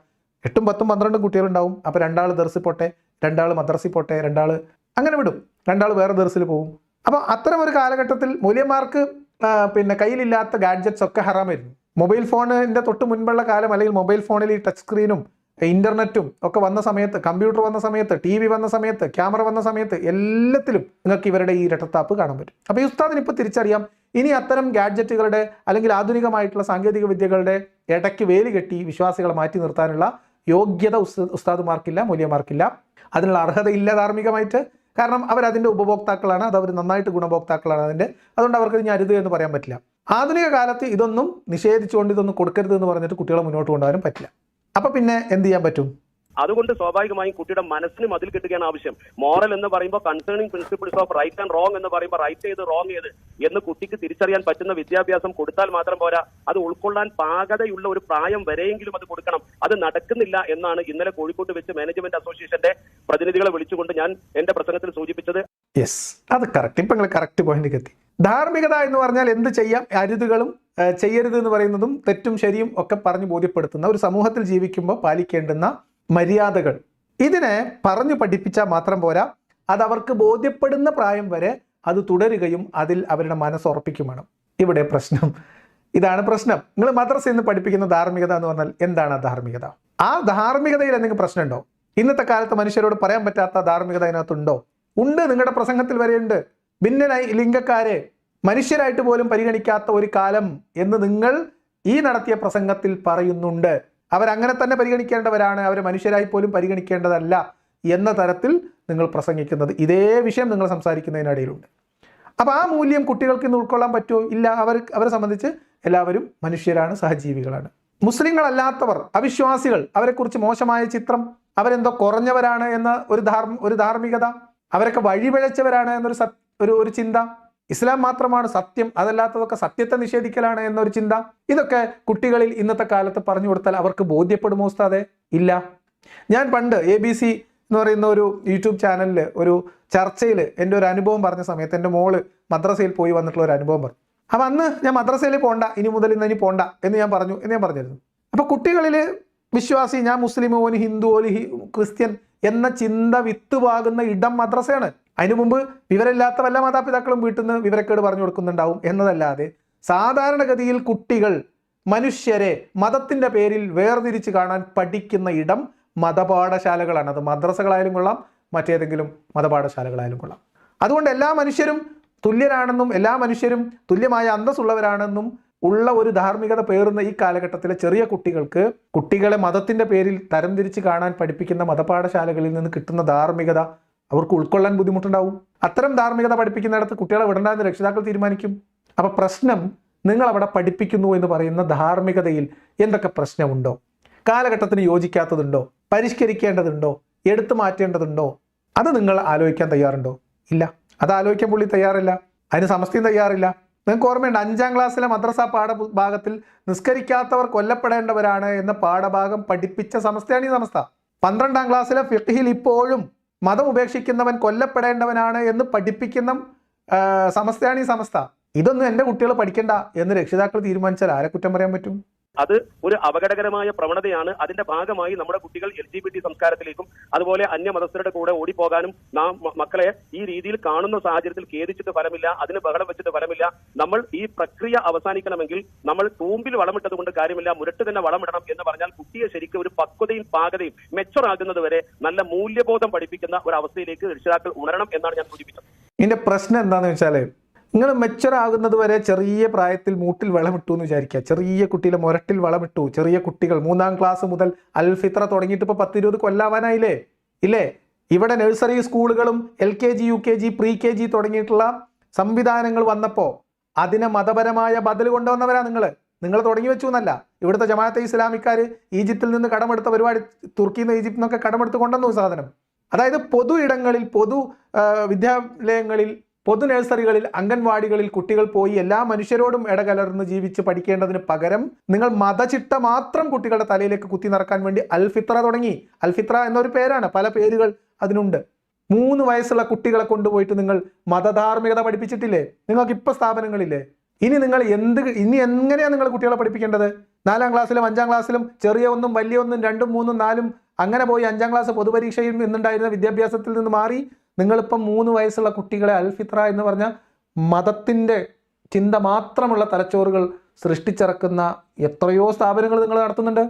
8, 10, 12 കുട്ടികളുണ്ടാവും. അപ്പോൾ 2 ദർസിൽ പോട്ടെ, 2 മദ്രസിൽ പോട്ടെ, 2 അങ്ങനെ വിടും, 2 വേറെ ദർസിൽ പോകും. അപ്പോൾ അത്തരം ഒരു കാലഘട്ടത്തിൽ മൂല്യന്മാർക്ക് പിന്നെ കയ്യിലില്ലാത്ത ഗാഡ്ജറ്റ്സ് ഒക്കെ ഹറാമായിരുന്നു. മൊബൈൽ ഫോണിൻ്റെ തൊട്ട് മുൻപുള്ള കാലം, അല്ലെങ്കിൽ മൊബൈൽ ഫോണിൽ ഈ ടച്ച് സ്ക്രീനും ഇന്റർനെറ്റും ഒക്കെ വന്ന സമയത്ത്, കമ്പ്യൂട്ടർ വന്ന സമയത്ത്, TV വന്ന സമയത്ത്, ക്യാമറ വന്ന സമയത്ത്, എല്ലാത്തിലും നിങ്ങൾക്ക് ഇവരുടെ ഈ ഇരട്ടത്താപ്പ് കാണാൻ പറ്റും. അപ്പോൾ ഈ ഉസ്താദിന് ഇപ്പോൾ തിരിച്ചറിയാം, ഇനി അത്തരം ഗാഡ്ജറ്റുകളുടെ അല്ലെങ്കിൽ ആധുനികമായിട്ടുള്ള സാങ്കേതിക വിദ്യകളുടെ ഇടയ്ക്ക് വേലി കെട്ടി വിശ്വാസികളെ മാറ്റി നിർത്താനുള്ള യോഗ്യത ഉസ്താദുമാർക്കില്ല, മൂല്യമാർക്കില്ല. അതിനുള്ള അർഹതയില്ല ധാർമ്മികമായിട്ട്. കാരണം അവരതിൻ്റെ ഉപഭോക്താക്കളാണ്, അത് അവർ നന്നായിട്ട് ഗുണഭോക്താക്കളാണ് അതിൻ്റെ. അതുകൊണ്ട് അവർക്ക് ഇനി അരുത് എന്ന് പറയാൻ പറ്റില്ല. ആധുനിക കാലത്ത് ഇതൊന്നും നിഷേധിച്ചുകൊണ്ട് ഇതൊന്നും കൊടുക്കരുത് എന്ന് പറഞ്ഞിട്ട് കുട്ടികളെ മുന്നോട്ട് കൊണ്ടുപോകാനും പറ്റില്ല. അപ്പൊ പിന്നെ എന്ത് ചെയ്യാൻ പറ്റും? അതുകൊണ്ട് സ്വാഭാവികമായും കുട്ടിയുടെ മനസ്സിന് മതിൽ കെട്ടുകയാണ് ആവശ്യം. മോറൽ എന്ന് പറയുമ്പോൾ concerning principles of right and wrong എന്ന് പറയുമ്പോൾ റൈറ്റ് ചെയ്ത് റോങ് ചെയ്ത് എന്ന് കുട്ടിക്ക് തിരിച്ചറിയാൻ പറ്റുന്ന വിദ്യാഭ്യാസം കൊടുത്താൽ മാത്രം പോരാ, അത് ഉൾക്കൊള്ളാൻ പാകതയുള്ള ഒരു പ്രായം വരെയെങ്കിലും അത് കൊടുക്കണം. അത് നടക്കുന്നില്ല എന്നാണ് ഇന്നലെ കോഴിക്കോട്ട് വെച്ച് മാനേജ്മെന്റ് അസോസിയേഷന്റെ പ്രതിനിധികളെ വിളിച്ചുകൊണ്ട് ഞാൻ എന്റെ പ്രസംഗത്തിൽ സൂചിപ്പിച്ചത്. യെസ്, അത് കറക്റ്റ്. ഇപ്പൊ നിങ്ങൾ കറക്റ്റ് പോയിന്റിലേക്ക് എത്തി. ധാർമ്മികത എന്ന് പറഞ്ഞാൽ എന്ത് ചെയ്യാം, അരുതുകളും ചെയ്യരുത് എന്ന് പറയുന്നതും തെറ്റും ശരിയും ഒക്കെ പറഞ്ഞ് ബോധ്യപ്പെടുത്തുന്ന ഒരു സമൂഹത്തിൽ ജീവിക്കുമ്പോൾ പാലിക്കേണ്ടുന്ന മര്യാദകൾ, ഇതിനെ പറഞ്ഞു പഠിപ്പിച്ചാൽ മാത്രം പോരാ, അത് അവർക്ക് ബോധ്യപ്പെടുന്ന പ്രായം വരെ അത് തുടരുകയും അതിൽ അവരുടെ മനസ്സുറപ്പിക്കും വേണം. ഇവിടെ പ്രശ്നം ഇതാണ് പ്രശ്നം. നിങ്ങൾ മദ്രസയിൽ നിന്ന് പഠിപ്പിക്കുന്ന ധാർമ്മികത എന്ന് പറഞ്ഞാൽ എന്താണ് ധാർമ്മികത? ആ ധാർമ്മികതയിൽ എന്തെങ്കിലും പ്രശ്നമുണ്ടോ? ഇന്നത്തെ കാലത്ത് മനുഷ്യരോട് പറയാൻ പറ്റാത്ത ധാർമ്മികത അതിനകത്തുണ്ടോ? ഉണ്ട്. നിങ്ങളുടെ പ്രസംഗത്തിൽ വരെയുണ്ട്. ഭിന്ന ലിംഗക്കാരെ മനുഷ്യരായിട്ട് പോലും പരിഗണിക്കാത്ത ഒരു കാലം എന്ന് നിങ്ങൾ ഈ നടത്തിയ പ്രസംഗത്തിൽ പറയുന്നുണ്ട്. അവരങ്ങനെ തന്നെ പരിഗണിക്കേണ്ടവരാണ്, അവരെ മനുഷ്യരായി പോലും പരിഗണിക്കേണ്ടതല്ല എന്ന തരത്തിൽ നിങ്ങൾ പ്രസംഗിക്കുന്നത് ഇതേ വിഷയം നിങ്ങൾ സംസാരിക്കുന്നതിനിടയിലുണ്ട്. അപ്പോൾ ആ മൂല്യം കുട്ടികൾക്ക് ഇന്ന് ഉൾക്കൊള്ളാൻ പറ്റുമോ? ഇല്ല. അവരെ സംബന്ധിച്ച് എല്ലാവരും മനുഷ്യരാണ്, സഹജീവികളാണ്. മുസ്ലിങ്ങളല്ലാത്തവർ, അവിശ്വാസികൾ, അവരെക്കുറിച്ച് മോശമായ ചിത്രം, അവരെന്തോ കുറഞ്ഞവരാണ് എന്ന ഒരു ധാർമ്മികത, അവരൊക്കെ വഴിപിഴച്ചവരാണ് എന്നൊരു ചിന്ത, ഇസ്ലാം മാത്രമാണ് സത്യം, അതല്ലാത്തതൊക്കെ സത്യത്തെ നിഷേധിക്കലാണ് എന്നൊരു ചിന്ത, ഇതൊക്കെ കുട്ടികളിൽ ഇന്നത്തെ കാലത്ത് പറഞ്ഞു കൊടുത്താൽ അവർക്ക് ബോധ്യപ്പെടുമോ ഉസ്താദേ? ഇല്ല. ഞാൻ പണ്ട് ABC എന്ന് പറയുന്ന ഒരു യൂട്യൂബ് ചാനലിൽ ഒരു ചർച്ചയിൽ എൻ്റെ ഒരു അനുഭവം പറഞ്ഞ സമയത്ത് എൻ്റെ മോള് മദ്രസയിൽ പോയി വന്നിട്ടുള്ള ഒരു അനുഭവം പറഞ്ഞു. അപ്പം അന്ന് ഞാൻ മദ്രസയിൽ പോണ്ട, ഇനി മുതൽ ഇനി പോണ്ട എന്ന് ഞാൻ പറഞ്ഞിരുന്നു. അപ്പോൾ കുട്ടികളിൽ വിശ്വാസി, ഞാൻ മുസ്ലിം, ഓന് ഹിന്ദു, ഓന് ക്രിസ്ത്യൻ എന്ന ചിന്ത വിത്തുപാകുന്ന ഇടം മദ്രസയാണ്. അതിനു മുമ്പ് വിവരമില്ലാത്ത വല്ല മാതാപിതാക്കളും വീട്ടിൽ നിന്ന് വിവരക്കേട് പറഞ്ഞു കൊടുക്കുന്നുണ്ടാവും എന്നതല്ലാതെ സാധാരണഗതിയിൽ കുട്ടികൾ മനുഷ്യരെ മതത്തിൻ്റെ പേരിൽ വേർതിരിച്ച് കാണാൻ പഠിക്കുന്ന ഇടം മതപാഠശാലകളാണ്. അത് മദ്രസകളായാലും കൊള്ളാം, മറ്റേതെങ്കിലും മതപാഠശാലകളായാലും കൊള്ളാം. അതുകൊണ്ട് എല്ലാ മനുഷ്യരും തുല്യരാണെന്നും എല്ലാ മനുഷ്യരും തുല്യമായ അന്തസ്സുള്ളവരാണെന്നും ഉള്ള ഒരു ധാർമ്മികത പേറുന്ന ഈ കാലഘട്ടത്തിലെ ചെറിയ കുട്ടികളെ മതത്തിൻ്റെ പേരിൽ തരംതിരിച്ച് കാണാൻ പഠിപ്പിക്കുന്ന മതപാഠശാലകളിൽ നിന്ന് കിട്ടുന്ന ധാർമ്മികത അവർക്ക് ഉൾക്കൊള്ളാൻ ബുദ്ധിമുട്ടുണ്ടാവും. അത്തരം ധാർമ്മികത പഠിപ്പിക്കുന്നിടത്ത് കുട്ടികളെ വിടണ്ടെന്ന് രക്ഷിതാക്കൾ തീരുമാനിക്കും. അപ്പോൾ പ്രശ്നം നിങ്ങൾ അവിടെ പഠിപ്പിക്കുന്നു എന്ന് പറയുന്ന ധാർമ്മികതയിൽ എന്തൊക്കെ പ്രശ്നമുണ്ടോ? കാലഘട്ടത്തിന് യോജിക്കാത്തതുണ്ടോ? പരിഷ്കരിക്കേണ്ടതുണ്ടോ? എടുത്തു മാറ്റേണ്ടതുണ്ടോ? അത് നിങ്ങൾ ആലോചിക്കാൻ തയ്യാറുണ്ടോ? ഇല്ല. അത് ആലോചിക്കാൻ പുള്ളി തയ്യാറില്ല. അതിന് സമസ്തയും തയ്യാറില്ല. നിങ്ങൾക്ക് ഓർമ്മയുണ്ട് 5ാം ക്ലാസ്സിലെ മദ്രസ പാഠഭാഗത്തിൽ നിസ്കരിക്കാത്തവർ കൊല്ലപ്പെടേണ്ടവരാണ് എന്ന പാഠഭാഗം പഠിപ്പിച്ച സമസ്തയാണ് ഈ സമസ്ത. 12ാം ക്ലാസ്സിലെ ഫിഖ്ഹിൽ ഇപ്പോഴും മതം ഉപേക്ഷിക്കുന്നവൻ കൊല്ലപ്പെടേണ്ടവനാണ് എന്ന് പഠിപ്പിക്കുന്ന സമസ്തയാണ് ഈ സമസ്ത. ഇതൊന്നും എൻ്റെ കുട്ടികൾ പഠിക്കണ്ട എന്ന് രക്ഷിതാക്കൾ തീരുമാനിച്ചാൽ ആരെ കുറ്റം പറയാൻ പറ്റും? അത് ഒരു അപകടകരമായ പ്രവണതയാണ്. അതിന്റെ ഭാഗമായി നമ്മുടെ കുട്ടികൾ LGBT സംസ്കാരത്തിലേക്കും അതുപോലെ അന്യമതസ്ഥരുടെ കൂടെ ഓടിപ്പോകാനും നാം മക്കളെ ഈ രീതിയിൽ കാണുന്ന സാഹചര്യത്തിൽ ഖേദിച്ചിട്ട് ഫലമില്ല, അതിന് ബഹളം വെച്ചിട്ട് ഫലമില്ല. നമ്മൾ ഈ പ്രക്രിയ അവസാനിക്കണമെങ്കിൽ നമ്മൾ തൂമ്പിൽ വളമിട്ടത് കൊണ്ട് കാര്യമില്ല, മുരട്ട് തന്നെ വളമിടണം എന്ന് പറഞ്ഞാൽ കുട്ടിയെ ശരിക്കും ഒരു പക്വതയും പാകതയും മെച്ചർ ആകുന്നത് വരെ നല്ല മൂല്യബോധം പഠിപ്പിക്കുന്ന ഒരു അവസ്ഥയിലേക്ക് രക്ഷിതാക്കൾ ഉണരണം എന്നാണ് ഞാൻ സൂചിപ്പിച്ചത്. ഇതിന്റെ പ്രശ്നം എന്താണെന്ന് വെച്ചാൽ നിങ്ങൾ മെച്ചർ ആകുന്നത് വരെ ചെറിയ പ്രായത്തിൽ മൂട്ടിൽ വളമിട്ടു എന്ന് വിചാരിക്കുക. ചെറിയ കുട്ടിയിലെ മുരട്ടിൽ വളമിട്ടു. ചെറിയ കുട്ടികൾ 3ാം ക്ലാസ് മുതൽ അൽഫിത്ര തുടങ്ങിയിട്ട് ഇപ്പോൾ 10-20 കൊല്ലാവാനായില്ലേ? ഇല്ലേ? ഇവിടെ നഴ്സറി സ്കൂളുകളും LKG UKG pre-KG തുടങ്ങിയിട്ടുള്ള സംവിധാനങ്ങൾ വന്നപ്പോൾ അതിനെ മതപരമായ ബദൽ കൊണ്ടുവന്നവരാ നിങ്ങൾ തുടങ്ങി വെച്ചു എന്നല്ല. ഇവിടുത്തെ ജമാഅത്തെ ഇസ്ലാമിക്കാർ ഈജിപ്തിൽ നിന്ന് കടമെടുത്ത പരിപാടി, തുർക്കിയിൽ നിന്ന് ഈജിപ്തിൽ നിന്നൊക്കെ കടമെടുത്ത് കൊണ്ടുവന്നു സാധനം. അതായത് പൊതു ഇടങ്ങളിൽ, പൊതു വിദ്യാലയങ്ങളിൽ, പൊതു നഴ്സറികളിൽ, അംഗൻവാടികളിൽ കുട്ടികൾ പോയി എല്ലാ മനുഷ്യരോടും ഇടകലർന്ന് ജീവിച്ച് പഠിക്കേണ്ടതിന് പകരം നിങ്ങൾ മതചിട്ട മാത്രം കുട്ടികളുടെ തലയിലേക്ക് കുത്തി നിറക്കാൻ വേണ്ടി അൽഫിത്ര തുടങ്ങി. അൽഫിത്ര എന്നൊരു പേരാണ്, പല പേരുകൾ അതിനുണ്ട്. 3 വയസ്സുള്ള കുട്ടികളെ കൊണ്ടുപോയിട്ട് നിങ്ങൾ മതധാർമ്മികത പഠിപ്പിച്ചിട്ടില്ലേ? നിങ്ങൾക്ക് ഇപ്പോൾ സ്ഥാപനങ്ങളില്ലേ? ഇനി എങ്ങനെയാണ് നിങ്ങൾ കുട്ടികളെ പഠിപ്പിക്കേണ്ടത്? 4ാം ക്ലാസ്സിലും 5ാം ക്ലാസ്സിലും ചെറിയ ഒന്നും വലിയ ഒന്നും 2ഉം 3ഉം 4ഉം അങ്ങനെ പോയി 5ാം ക്ലാസ് പൊതുപരീക്ഷയിൽ നിന്നുണ്ടായിരുന്ന വിദ്യാഭ്യാസത്തിൽ നിന്ന് മാറി നിങ്ങളിപ്പം 3 വയസ്സുള്ള കുട്ടികളെ അൽഫിത്ര എന്ന് പറഞ്ഞ മതത്തിൻ്റെ ചിന്ത മാത്രമുള്ള തലച്ചോറുകൾ സൃഷ്ടിച്ചിറക്കുന്ന എത്രയോ സ്ഥാപനങ്ങൾ നിങ്ങൾ നടത്തുന്നുണ്ട്.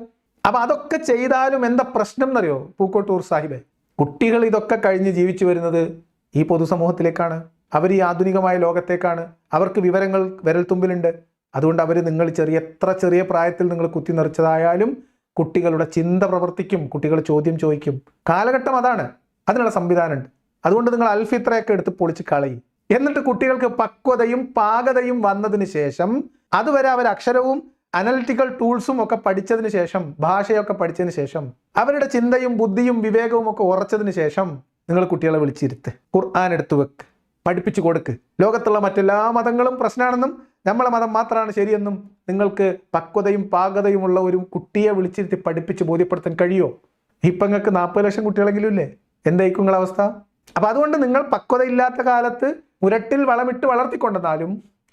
അപ്പം അതൊക്കെ ചെയ്താലും എന്താ പ്രശ്നം എന്നറിയോ പൂക്കോട്ടൂർ സാഹിബേ? കുട്ടികൾ ഇതൊക്കെ കഴിഞ്ഞ് ജീവിച്ചു വരുന്നത് ഈ പൊതുസമൂഹത്തിലേക്കാണ്. അവർ ഈ ആധുനികമായ ലോകത്തേക്കാണ്. അവർക്ക് വിവരങ്ങൾ വിരൽത്തുമ്പിലുണ്ട്. അതുകൊണ്ട് അവർ നിങ്ങൾ എത്ര ചെറിയ പ്രായത്തിൽ നിങ്ങൾ കുത്തി നിറച്ചതായാലും കുട്ടികളുടെ ചിന്ത പ്രവർത്തിക്കും, കുട്ടികൾ ചോദ്യം ചോദിക്കും. കാലഘട്ടം അതാണ്, അതിനുള്ള സംവിധാനമുണ്ട്. അതുകൊണ്ട് നിങ്ങൾ അൽഫിത്രയൊക്കെ എടുത്ത് പൊളിച്ച് കളയും. എന്നിട്ട് കുട്ടികൾക്ക് പക്വതയും പാകതയും വന്നതിന് ശേഷം, അതുവരെ അവർ അക്ഷരവും അനലിറ്റിക്കൽ ടൂൾസും ഒക്കെ പഠിച്ചതിന് ശേഷം, ഭാഷയൊക്കെ പഠിച്ചതിന് ശേഷം, അവരുടെ ചിന്തയും ബുദ്ധിയും വിവേകവും ഒക്കെ ഉറച്ചതിന് ശേഷം നിങ്ങൾ കുട്ടികളെ വിളിച്ചിരുത്ത്, ഖുർആൻ എടുത്തു വെക്ക്, പഠിപ്പിച്ചു കൊടുക്ക്. ലോകത്തുള്ള മറ്റെല്ലാ മതങ്ങളും പ്രശ്നമാണെന്നും നമ്മളെ മതം മാത്രമാണ് ശരിയെന്നും നിങ്ങൾക്ക് പക്വതയും പാകതയുമുള്ള ഒരു കുട്ടിയെ വിളിച്ചിരുത്തി പഠിപ്പിച്ച് ബോധ്യപ്പെടുത്താൻ കഴിയുമോ? ഇപ്പം നിങ്ങൾക്ക് 40 ലക്ഷം കുട്ടികളെങ്കിലും ഇല്ലേ? എന്തായിരിക്കും നിങ്ങളുടെ അവസ്ഥ? അപ്പം അതുകൊണ്ട് നിങ്ങൾ പക്വതയില്ലാത്ത കാലത്ത് മുരട്ടിൽ വളമിട്ട് വളർത്തിക്കൊണ്ടെന്നാലും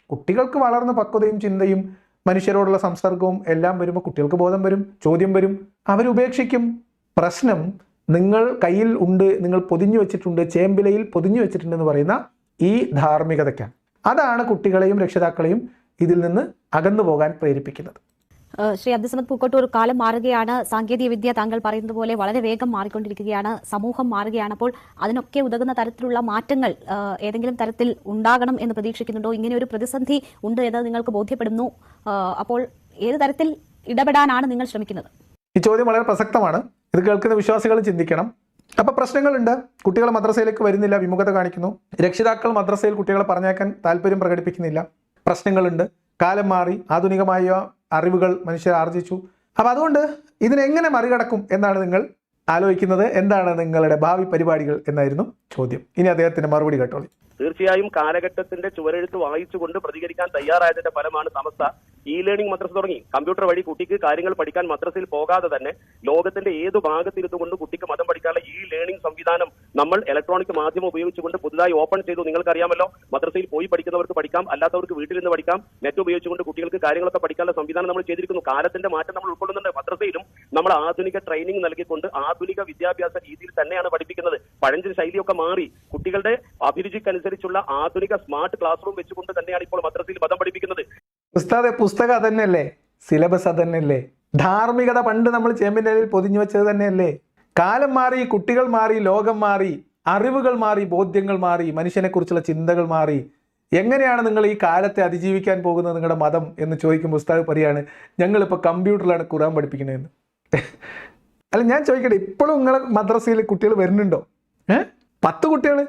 കുട്ടികൾക്ക് വളർന്ന പക്വതയും ചിന്തയും മനുഷ്യരോടുള്ള സംസർഗവും എല്ലാം വരുമ്പോൾ കുട്ടികൾക്ക് ബോധം വരും, ചോദ്യം വരും, അവരുപേക്ഷിക്കും. പ്രശ്നം നിങ്ങൾ കയ്യിൽ ഉണ്ട്, നിങ്ങൾ പൊതിഞ്ഞു വെച്ചിട്ടുണ്ട്, ചേമ്പിലയിൽ പൊതിഞ്ഞു വെച്ചിട്ടുണ്ടെന്ന് പറയുന്ന ഈ ധാർമ്മികതയ്ക്കാണ്. അതാണ് കുട്ടികളെയും രക്ഷിതാക്കളെയും ഇതിൽ നിന്ന് അകന്നു പോകാൻ പ്രേരിപ്പിക്കുന്നത്. ശ്രീ അബ്ദുസമദ് പൂക്കോട്ടൂർ, കാലം മാറുകയാണ്, സാങ്കേതിക വിദ്യ താങ്കൾ പറയുന്നത് പോലെ വളരെ വേഗം മാറിക്കൊണ്ടിരിക്കുകയാണ്, സമൂഹം മാറുകയാണ്. അപ്പോൾ അതിനൊക്കെ ഉതകുന്ന തരത്തിലുള്ള മാറ്റങ്ങൾ ഏതെങ്കിലും തരത്തിൽ ഉണ്ടാകണം എന്ന് പ്രതീക്ഷിക്കുന്നുണ്ടോ? ഇങ്ങനെ ഒരു പ്രതിസന്ധി ഉണ്ട് എന്ന് നിങ്ങൾക്ക് ബോധ്യപ്പെടുന്നു. അപ്പോൾ ഏത് തരത്തിൽ ഇടപെടാനാണ് നിങ്ങൾ ശ്രമിക്കുന്നത്? ഈ ചോദ്യം വളരെ പ്രസക്തമാണ്. ഇത് കേൾക്കുന്ന വിശ്വാസികൾ ചിന്തിക്കണം. അപ്പോൾ പ്രശ്നങ്ങളുണ്ട്. കുട്ടികൾ മദ്രസയിലേക്ക് വരുന്നില്ല, വിമുഖത കാണിക്കുന്നു. രക്ഷിതാക്കൾ മദ്രസയിൽ കുട്ടികളെ പറഞ്ഞേക്കാൻ താല്പര്യം പ്രകടിപ്പിക്കുന്നില്ല. പ്രശ്നങ്ങളുണ്ട്. കാലം മാറി, ആധുനികമായ അറിവുകൾ മനുഷ്യർ ആർജിച്ചു. അപ്പോൾ അതുകൊണ്ട് ഇതിനെങ്ങനെ മറികടക്കും എന്നാണ് നിങ്ങൾ ആലോചിക്കുന്നത്. എന്താണ് നിങ്ങളുടെ ഭാവി പരിപാടികൾ എന്നായിരുന്നു ചോദ്യം. ഇനി അദ്ദേഹത്തിന്റെ മറുപടി കേട്ടോളി. തീർച്ചയായും കാലഘട്ടത്തിന്റെ ചുവരെഴുത്ത് വായിച്ചുകൊണ്ട് പ്രതികരിക്കാൻ തയ്യാറായതിന്റെ ഫലമാണ് സമസ്ത ഇ ലേണിംഗ് മദ്രസ തുടങ്ങി. കമ്പ്യൂട്ടർ വഴി കുട്ടിക്ക് കാര്യങ്ങൾ പഠിക്കാൻ മദ്രസയിൽ പോകാതെ തന്നെ ലോകത്തിന്റെ ഏത് ഭാഗത്തിരുന്നുകൊണ്ട് കുട്ടിക്ക് മതം പഠിക്കാനുള്ള ഇ ലേണിംഗ് സംവിധാനം നമ്മൾ ഇലക്ട്രോണിക് മാധ്യമം ഉപയോഗിച്ചുകൊണ്ട് പുതുതായി ഓപ്പൺ ചെയ്തു. നിങ്ങൾക്കറിയാമല്ലോ, മദ്രസയിൽ പോയി പഠിക്കുന്നവർക്ക് പഠിക്കാം, അല്ലാത്തവർക്ക് വീട്ടിൽ നിന്ന് പഠിക്കാം. നെറ്റ് ഉപയോഗിച്ചുകൊണ്ട് കുട്ടികൾക്ക് കാര്യങ്ങളൊക്കെ പഠിക്കാനുള്ള സംവിധാനം നമ്മൾ ചെയ്തിരിക്കുന്നു. കാലത്തിന്റെ മാറ്റം നമ്മൾ ഉൾക്കൊള്ളുന്നുണ്ട്. മദ്രസയിലും നമ്മൾ ആധുനിക ട്രെയിനിങ് നൽകിക്കൊണ്ട് ആധുനിക വിദ്യാഭ്യാസ രീതിയിൽ തന്നെയാണ് പഠിപ്പിക്കുന്നത്. പഴഞ്ചൻ ശൈലിയൊക്കെ മാറി കുട്ടികളുടെ അഭിരുചിക്കനുസരിച്ചുള്ള ആധുനിക സ്മാർട്ട് ക്ലാസ് റൂം വെച്ചുകൊണ്ട് തന്നെയാണ് ഇപ്പോൾ മദ്രസയിൽ മതം പഠിപ്പിക്കുന്നത്. ഉസ്താദെ, പുസ്തകം അതന്നെയല്ലേ, സിലബസ് അതന്നെയല്ലേ, ധാർമ്മികത പണ്ട് നമ്മൾ ചേമ്പിൻ്റെയിൽ പൊതിഞ്ഞു വെച്ചത് തന്നെയല്ലേ. കാലം മാറി, കുട്ടികൾ മാറി, ലോകം മാറി, അറിവുകൾ മാറി, ബോധ്യങ്ങൾ മാറി, മനുഷ്യനെക്കുറിച്ചുള്ള ചിന്തകൾ മാറി. എങ്ങനെയാണ് നിങ്ങൾ ഈ കാലത്തെ അതിജീവിക്കാൻ പോകുന്നത് നിങ്ങളുടെ മതം എന്ന് ചോദിക്കുമ്പോൾ ഉസ്താദ് പറയാണ്, ഞങ്ങളിപ്പോൾ കമ്പ്യൂട്ടറിലാണ് ഖുർആൻ പഠിപ്പിക്കണതെന്ന്. അല്ല, ഞാൻ ചോദിക്കട്ടെ, ഇപ്പോഴും നിങ്ങളെ മദ്രസയിൽ കുട്ടികൾ വരുന്നുണ്ടോ? 10 കുട്ടികൾ,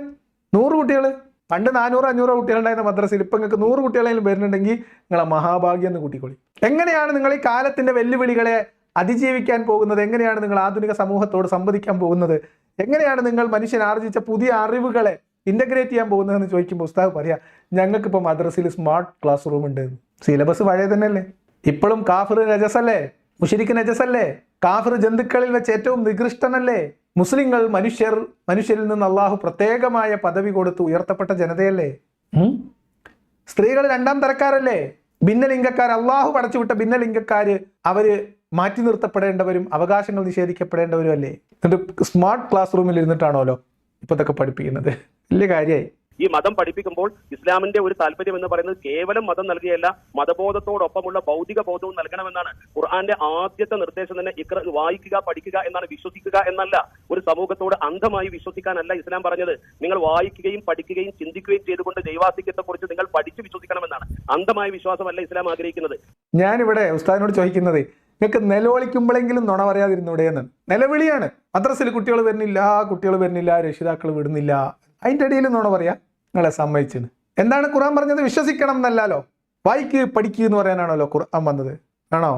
100 കുട്ടികൾ? പണ്ട് 400-500 കുട്ടികളുണ്ടായിരുന്ന മദ്രസയിൽ ഇപ്പം നിങ്ങൾക്ക് 100 കുട്ടികളെങ്കിലും വരുന്നുണ്ടെങ്കിൽ നിങ്ങളെ മഹാഭാഗ്യം എന്ന് കൂട്ടിക്കൊള്ളി. എങ്ങനെയാണ് നിങ്ങൾ ഈ കാലത്തിൻ്റെ വെല്ലുവിളികളെ അതിജീവിക്കാൻ പോകുന്നത്? എങ്ങനെയാണ് നിങ്ങൾ ആധുനിക സമൂഹത്തോട് സംവദിക്കാൻ പോകുന്നത്? എങ്ങനെയാണ് നിങ്ങൾ മനുഷ്യൻ ആർജിച്ച പുതിയ അറിവുകളെ ഇൻ്റഗ്രേറ്റ് ചെയ്യാൻ പോകുന്നതെന്ന് ചോദിക്കുമ്പോൾ ഉസ്താദ് പറയാം, ഞങ്ങൾക്കിപ്പോൾ മദ്രസയിൽ സ്മാർട്ട് ക്ലാസ് റൂം ഉണ്ട്. സിലബസ് പഴയ തന്നെയല്ലേ? ഇപ്പോഴും കാഫിർ നജസല്ലേ? മുശ്രിക്ക് നജസല്ലേ? കാഫിർ ജന്തുക്കളിൽ വെച്ച് ഏറ്റവും നികൃഷ്ടനല്ലേ? മുസ്ലിങ്ങൾ മനുഷ്യരിൽ നിന്ന് അള്ളാഹു പ്രത്യേകമായ പദവി കൊടുത്ത് ഉയർത്തപ്പെട്ട ജനതയല്ലേ? സ്ത്രീകൾ 2ാം തരക്കാരല്ലേ? ഭിന്നലിംഗക്കാർ, അള്ളാഹു പടച്ചുവിട്ട ഭിന്നലിംഗക്കാര് അവര് മാറ്റി നിർത്തപ്പെടേണ്ടവരും അവകാശങ്ങൾ നിഷേധിക്കപ്പെടേണ്ടവരും അല്ലേ? എന്നിട്ട് സ്മാർട്ട് ക്ലാസ് റൂമിൽ ഇരുന്നിട്ടാണല്ലോ ഇതൊക്കെ പഠിപ്പിക്കുന്നത്. വലിയ കാര്യമായി. ഈ മതം പഠിപ്പിക്കുമ്പോൾ ഇസ്ലാമിന്റെ ഒരു താല്പര്യം എന്ന് പറയുന്നത് കേവലം മതം നൽകിയല്ല, മതബോധത്തോടൊപ്പമുള്ള ഭൗതിക ബോധവും നൽകണമെന്നാണ്. ഖുർആന്റെ ആദ്യത്തെ നിർദ്ദേശം തന്നെ ഇഖ്റ, വായിക്കുക, പഠിക്കുക എന്നാണ്, വിശ്വസിക്കുക എന്നല്ല. ഒരു സമൂഹത്തോട് അന്ധമായി വിശ്വസിക്കാനല്ല ഇസ്ലാം പറഞ്ഞത്. നിങ്ങൾ വായിക്കുകയും പഠിക്കുകയും ചിന്തിക്കുകയും ചെയ്തുകൊണ്ട് ദൈവാസ്തിക്യത്തെ കുറിച്ച് നിങ്ങൾ പഠിച്ച് വിശ്വസിക്കണമെന്നാണ്. അന്ധമായ വിശ്വാസമല്ല ഇസ്ലാം ആഗ്രഹിക്കുന്നത്. ഞാനിവിടെ ഉസ്താദിനോട് ചോദിക്കുന്നത്, നിങ്ങൾക്ക് നിലവിളിക്കുമ്പോഴെങ്കിലും നുണ പറയാതിരുന്നൂടെ എന്ന്. നിലവിളിയാണ്. മദ്രസയിൽ കുട്ടികൾ വരുന്നില്ല, രക്ഷിതാക്കൾ വിടുന്നില്ല, അതിൻ്റെ ഇടയിൽ നുണ പറയാ. നിങ്ങളെ സമ്മതിച്ചിന്. എന്താണ് ഖുർആൻ പറഞ്ഞത്? വിശ്വസിക്കണം എന്നല്ലോ, വായിക്ക് പഠിക്കുക എന്ന് പറയാനാണല്ലോ ഖുർആൻ വന്നത്, ആണോ?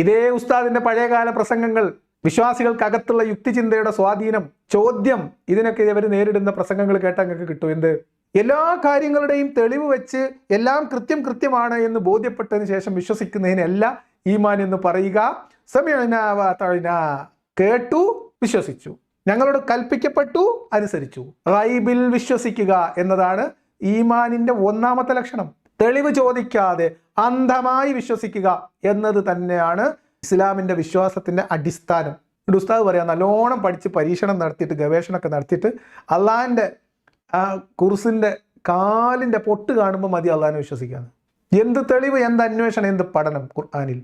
ഇതേ ഉസ്താദിന്റെ പഴയകാല പ്രസംഗങ്ങൾ, വിശ്വാസികൾക്കകത്തുള്ള യുക്തിചിന്തയുടെ സ്വാധീനം, ചോദ്യം, ഇതിനൊക്കെ ഇവർ നേരിടുന്ന പ്രസംഗങ്ങൾ കേട്ടാൽ നിങ്ങൾക്ക് കിട്ടും. എന്ത്? എല്ലാ കാര്യങ്ങളുടെയും തെളിവ് വെച്ച് എല്ലാം കൃത്യമാണ് എന്ന് ബോധ്യപ്പെട്ടതിന് ശേഷം വിശ്വസിക്കുന്നതിനല്ല ഈമാൻ എന്ന് പറയുക. സമയന കേട്ടു, വിശ്വസിച്ചു, ഞങ്ങളോട് കൽപ്പിക്കപ്പെട്ടു, അനുസരിച്ചു. ഗൈബിൽ വിശ്വസിക്കുക എന്നതാണ് ഈമാനിന്റെ 1ാമത്തെ ലക്ഷണം. തെളിവ് ചോദിക്കാതെ അന്ധമായി വിശ്വസിക്കുക എന്നത് തന്നെയാണ് ഇസ്ലാമിന്റെ വിശ്വാസത്തിന്റെ അടിസ്ഥാനം. ഉസ്താദ് പറയാം, നല്ലോണം പഠിച്ച് പരീക്ഷണം നടത്തിയിട്ട് ഗവേഷണമൊക്കെ നടത്തിയിട്ട് അള്ളാഹിന്റെ കുർസിന്റെ കാലിന്റെ പൊട്ട് കാണുമ്പോൾ മതി അള്ളാഹിനെ വിശ്വസിക്കാന്ന്. എന്ത് തെളിവ്, എന്ത് അന്വേഷണം, എന്ത് പഠനം? ഖുർആനിൽ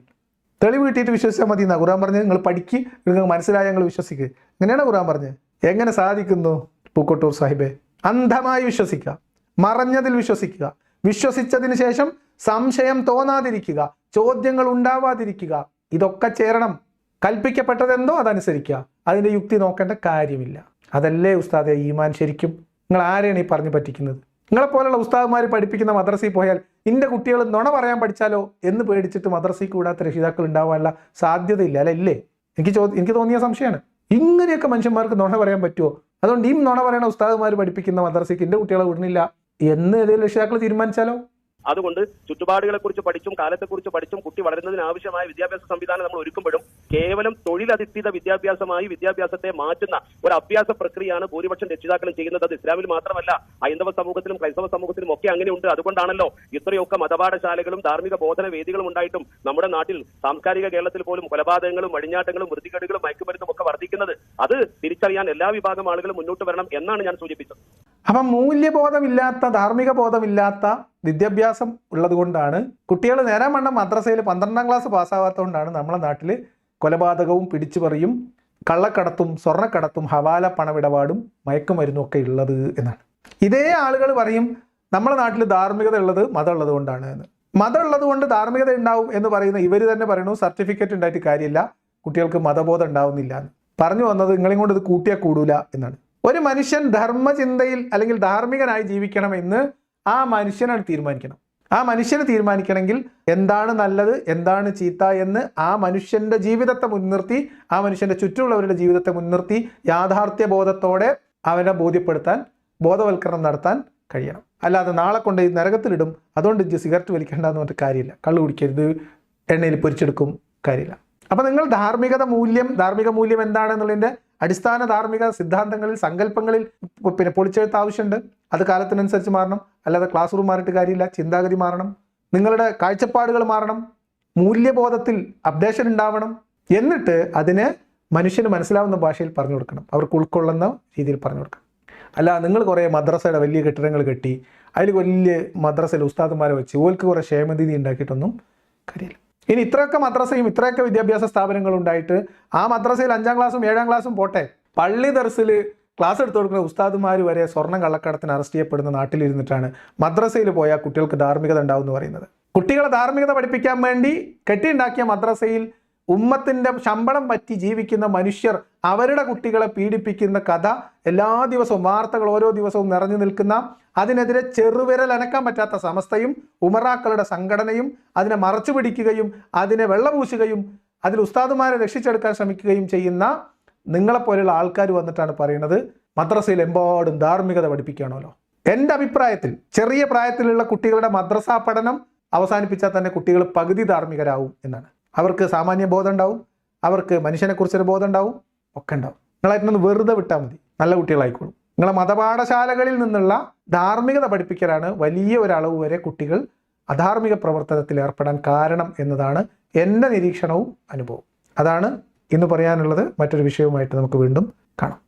തെളിവ് കിട്ടിയിട്ട് വിശ്വസിച്ചാൽ മതി എന്നാ ഖുർആൻ പറഞ്ഞത്. നിങ്ങൾ പഠിക്ക്, നിങ്ങൾക്ക് മനസ്സിലായ ഞങ്ങൾ വിശ്വസിക്കുക. അങ്ങനെയാണ് ഖുർആൻ പറഞ്ഞത്. എങ്ങനെ സാധിക്കുന്നു പൂക്കോട്ടൂർ സാഹിബേ? അന്ധമായി വിശ്വസിക്കുക, മറഞ്ഞതിൽ വിശ്വസിക്കുക, വിശ്വസിച്ചതിന് ശേഷം സംശയം തോന്നാതിരിക്കുക, ചോദ്യങ്ങൾ ഉണ്ടാവാതിരിക്കുക, ഇതൊക്കെ ചേരണം. കൽപ്പിക്കപ്പെട്ടതെന്തോ അതനുസരിക്കുക, അതിൻ്റെ യുക്തി നോക്കേണ്ട കാര്യമില്ല. അതല്ലേ ഉസ്താദെ ഈമാൻ ശരിക്കും? നിങ്ങൾ ആരെയാണ് ഈ പറഞ്ഞു പറ്റിക്കുന്നത്? നിങ്ങളെപ്പോലുള്ള ഉസ്താദുമാർ പഠിപ്പിക്കുന്ന മദ്രസയിൽ പോയാൽ ഇൻ്റെ കുട്ടികൾ നുണ പറയാൻ പഠിച്ചാലോ എന്ന് പേടിച്ചിട്ട് മദ്രസയ്ക്ക് കൂടാത്ത രക്ഷിതാക്കൾ ഉണ്ടാവാനുള്ള സാധ്യതയില്ല, അല്ല ഇല്ലേ? എനിക്ക് തോന്നിയ സംശയമാണ്. ഇങ്ങനെയൊക്കെ മനുഷ്യന്മാർക്ക് നുണ പറയാൻ പറ്റുമോ? അതുകൊണ്ട് ഈ നുണ പറയണ ഉസ്താദുമാർ പഠിപ്പിക്കുന്ന മദ്രസയ്ക്ക് എൻ്റെ കുട്ടികളെ വിടുന്നില്ല എന്ന് ഏതെങ്കിലും രക്ഷിതാക്കൾ തീരുമാനിച്ചാലോ? അതുകൊണ്ട് ചുറ്റുപാടുകളെ കുറിച്ച് പഠിച്ചും കാലത്തെക്കുറിച്ച് പഠിച്ചും കുട്ടി വളരുന്നതിന് ആവശ്യമായ വിദ്യാഭ്യാസ സംവിധാനം നമ്മൾ ഒരുക്കുമ്പോഴും കേവലം തൊഴിലധിഷ്ഠിത വിദ്യാഭ്യാസമായി വിദ്യാഭ്യാസത്തെ മാറ്റുന്ന ഒരു അഭ്യാസ പ്രക്രിയയാണ് ഭൂരിപക്ഷം രക്ഷിതാക്കളും ചെയ്യുന്നത്. അത് ഇസ്ലാമിൽ മാത്രമല്ല, ഹൈന്ദവ സമൂഹത്തിലും ക്രൈസ്തവ സമൂഹത്തിലും ഒക്കെ അങ്ങനെയുണ്ട്. അതുകൊണ്ടാണല്ലോ ഇത്രയൊക്കെ മതപാഠശാലകളും ധാർമ്മിക ബോധന വേദികളും ഉണ്ടായിട്ടും നമ്മുടെ നാട്ടിൽ സാംസ്കാരിക കേരളത്തിൽ പോലും കൊലപാതകങ്ങളും വഴിഞ്ഞാട്ടങ്ങളും വൃത്തികേടുകളും മയക്കുമരുന്നും ഒക്കെ വർദ്ധിക്കുന്നത്. അത് തിരിച്ചറിയാൻ എല്ലാ വിഭാഗം ആളുകളും മുന്നോട്ട് വരണം എന്നാണ് ഞാൻ സൂചിപ്പിച്ചത്. അപ്പം മൂല്യബോധമില്ലാത്ത, ധാർമ്മിക ബോധമില്ലാത്ത വിദ്യാഭ്യാസം ഉള്ളത് കൊണ്ടാണ് കുട്ടികൾ നേരം വണ്ണം മദ്രസയിൽ 12ാം ക്ലാസ് പാസ്സാവാത്തതുകൊണ്ടാണ് നമ്മളെ നാട്ടിൽ കൊലപാതകവും പിടിച്ചുപറിയും കള്ളക്കടത്തും സ്വർണ്ണക്കടത്തും ഹവാല പണമിടപാടും മയക്കുമരുന്നും ഒക്കെ ഉള്ളത് എന്നാണ്. ഇതേ ആളുകൾ പറയും നമ്മുടെ നാട്ടിൽ ധാർമ്മികത ഉള്ളത് മതം ഉള്ളത് കൊണ്ടാണ് എന്ന്. മതം ഉള്ളത് കൊണ്ട് ധാർമ്മികത ഉണ്ടാവും എന്ന് പറയുന്ന ഇവർ തന്നെ പറയണു സർട്ടിഫിക്കറ്റ് ഉണ്ടായിട്ട് കാര്യമില്ല, കുട്ടികൾക്ക് മതബോധം ഉണ്ടാവുന്നില്ല എന്ന്. പറഞ്ഞു വന്നത് നിങ്ങളെയും കൊണ്ട് ഇത് കൂട്ടിയാൽ കൂടൂല എന്നാണ്. ഒരു മനുഷ്യൻ ധർമ്മചിന്തയിൽ അല്ലെങ്കിൽ ധാർമ്മികനായി ജീവിക്കണമെന്ന് ആ മനുഷ്യനാണ് തീരുമാനിക്കണം. ആ മനുഷ്യന് തീരുമാനിക്കണമെങ്കിൽ എന്താണ് നല്ലത് എന്താണ് ചീത്ത എന്ന് ആ മനുഷ്യന്റെ ജീവിതത്തെ മുൻനിർത്തി, ആ മനുഷ്യന്റെ ചുറ്റുമുള്ളവരുടെ ജീവിതത്തെ മുൻനിർത്തി യാഥാർത്ഥ്യ ബോധത്തോടെ അവനെ ബോധ്യപ്പെടുത്താൻ, ബോധവൽക്കരണം നടത്താൻ കഴിയണം. അല്ലാതെ നാളെ കൊണ്ട് ഈ നരകത്തിലിടും, അതുകൊണ്ട് സിഗരറ്റ് വലിക്കേണ്ടെന്ന് പറഞ്ഞിട്ട് കാര്യമില്ല, കള്ളു കുടിക്കരുത്, എണ്ണയിൽ പൊരിച്ചെടുക്കും, കാര്യമില്ല. അപ്പം നിങ്ങൾ ധാർമ്മിക മൂല്യം എന്താണെന്നുള്ളതിൻ്റെ അടിസ്ഥാന ധാർമ്മിക സിദ്ധാന്തങ്ങളിൽ, സങ്കല്പങ്ങളിൽ പൊളിച്ചെഴുത്ത് ആവശ്യമുണ്ട്. അത് കാലത്തിനനുസരിച്ച് മാറണം. അല്ലാതെ ക്ലാസ് റൂം മാറിയിട്ട് കാര്യമില്ല. ചിന്താഗതി മാറണം, നിങ്ങളുടെ കാഴ്ചപ്പാടുകൾ മാറണം, മൂല്യബോധത്തിൽ അപ്ഡേഷൻ ഉണ്ടാവണം. എന്നിട്ട് അതിനെ മനുഷ്യന് മനസ്സിലാവുന്ന ഭാഷയിൽ പറഞ്ഞു കൊടുക്കണം, അവർക്ക് ഉൾക്കൊള്ളുന്ന രീതിയിൽ പറഞ്ഞു കൊടുക്കണം. അല്ല നിങ്ങൾ കുറേ മദ്രസയുടെ വലിയ കെട്ടിടങ്ങൾ കെട്ടി അതിൽ വലിയ മദ്രസയിൽ ഉസ്താദുമാരെ വെച്ച് ഓൽക്ക് കുറേ ക്ഷേമനിധി ഉണ്ടാക്കിയിട്ടൊന്നും കാര്യമില്ല. ഇനി ഇത്രയൊക്കെ മദ്രസയും ഇത്രയൊക്കെ വിദ്യാഭ്യാസ സ്ഥാപനങ്ങളും ഉണ്ടായിട്ട് ആ മദ്രസയിൽ 5ാം ക്ലാസ്സും 7ാം ക്ലാസ്സും പോട്ടെ, പള്ളി ദർസിൽ ക്ലാസ് എടുത്തു കൊടുക്കുന്ന ഉസ്താദുമാർ വരെ സ്വർണ്ണം കള്ളക്കടത്തിന് അറസ്റ്റ് ചെയ്യപ്പെടുന്ന നാട്ടിലിരുന്നിട്ടാണ് മദ്രസയിൽ പോയാൽ കുട്ടികൾക്ക് ധാർമ്മികത ഉണ്ടാവും എന്ന് പറയുന്നത്. കുട്ടികളെ ധാർമ്മികത പഠിപ്പിക്കാൻ വേണ്ടി കെട്ടിയുണ്ടാക്കിയ മദ്രസയിൽ ഉമ്മത്തിൻ്റെ ശമ്പളം പറ്റി ജീവിക്കുന്ന മനുഷ്യർ അവരുടെ കുട്ടികളെ പീഡിപ്പിക്കുന്ന കഥ എല്ലാ ദിവസവും വാർത്തകൾ ഓരോ ദിവസവും നിറഞ്ഞു നിൽക്കുന്ന, അതിനെതിരെ ചെറുവിരൽ അനക്കാൻ പറ്റാത്ത സമസ്തയും ഉമറാക്കളുടെ സംഘടനയും അതിനെ മറച്ചു പിടിക്കുകയും അതിനെ വെള്ളപൂശുകയും അതിൽ ഉസ്താദുമാരെ രക്ഷിച്ചെടുക്കാൻ ശ്രമിക്കുകയും ചെയ്യുന്ന നിങ്ങളെപ്പോലെയുള്ള ആൾക്കാർ വന്നിട്ടാണ് പറയുന്നത് മദ്രസയിൽ എമ്പാടും ധാർമ്മികത പഠിപ്പിക്കുകയാണല്ലോ. എൻ്റെ അഭിപ്രായത്തിൽ ചെറിയ പ്രായത്തിലുള്ള കുട്ടികളുടെ മദ്രസ പഠനം അവസാനിപ്പിച്ചാൽ തന്നെ കുട്ടികൾ പകുതി ധാർമ്മികരാവും എന്നാണ്. അവർക്ക് സാമാന്യ ബോധം ഉണ്ടാവും, അവർക്ക് മനുഷ്യനെക്കുറിച്ചൊരു ബോധം ഉണ്ടാവും, ഒക്കെ ഉണ്ടാവും. നിങ്ങളായിട്ടൊന്ന് വെറുതെ വിട്ടാൽ മതി, നല്ല കുട്ടികളായിക്കോളും. നിങ്ങളെ മതപാഠശാലകളിൽ നിന്നുള്ള ധാർമ്മികത പഠിപ്പിക്കലാണ് വലിയ ഒരളവ് വരെ കുട്ടികൾ അധാർമിക പ്രവർത്തനത്തിൽ ഏർപ്പെടാൻ കാരണം എന്നതാണ് എൻ്റെ നിരീക്ഷണവും അനുഭവവും. അതാണ് ഇന്ന് പറയാനുള്ളത്. മറ്റൊരു വിഷയവുമായിട്ട് നമുക്ക് വീണ്ടും കാണാം.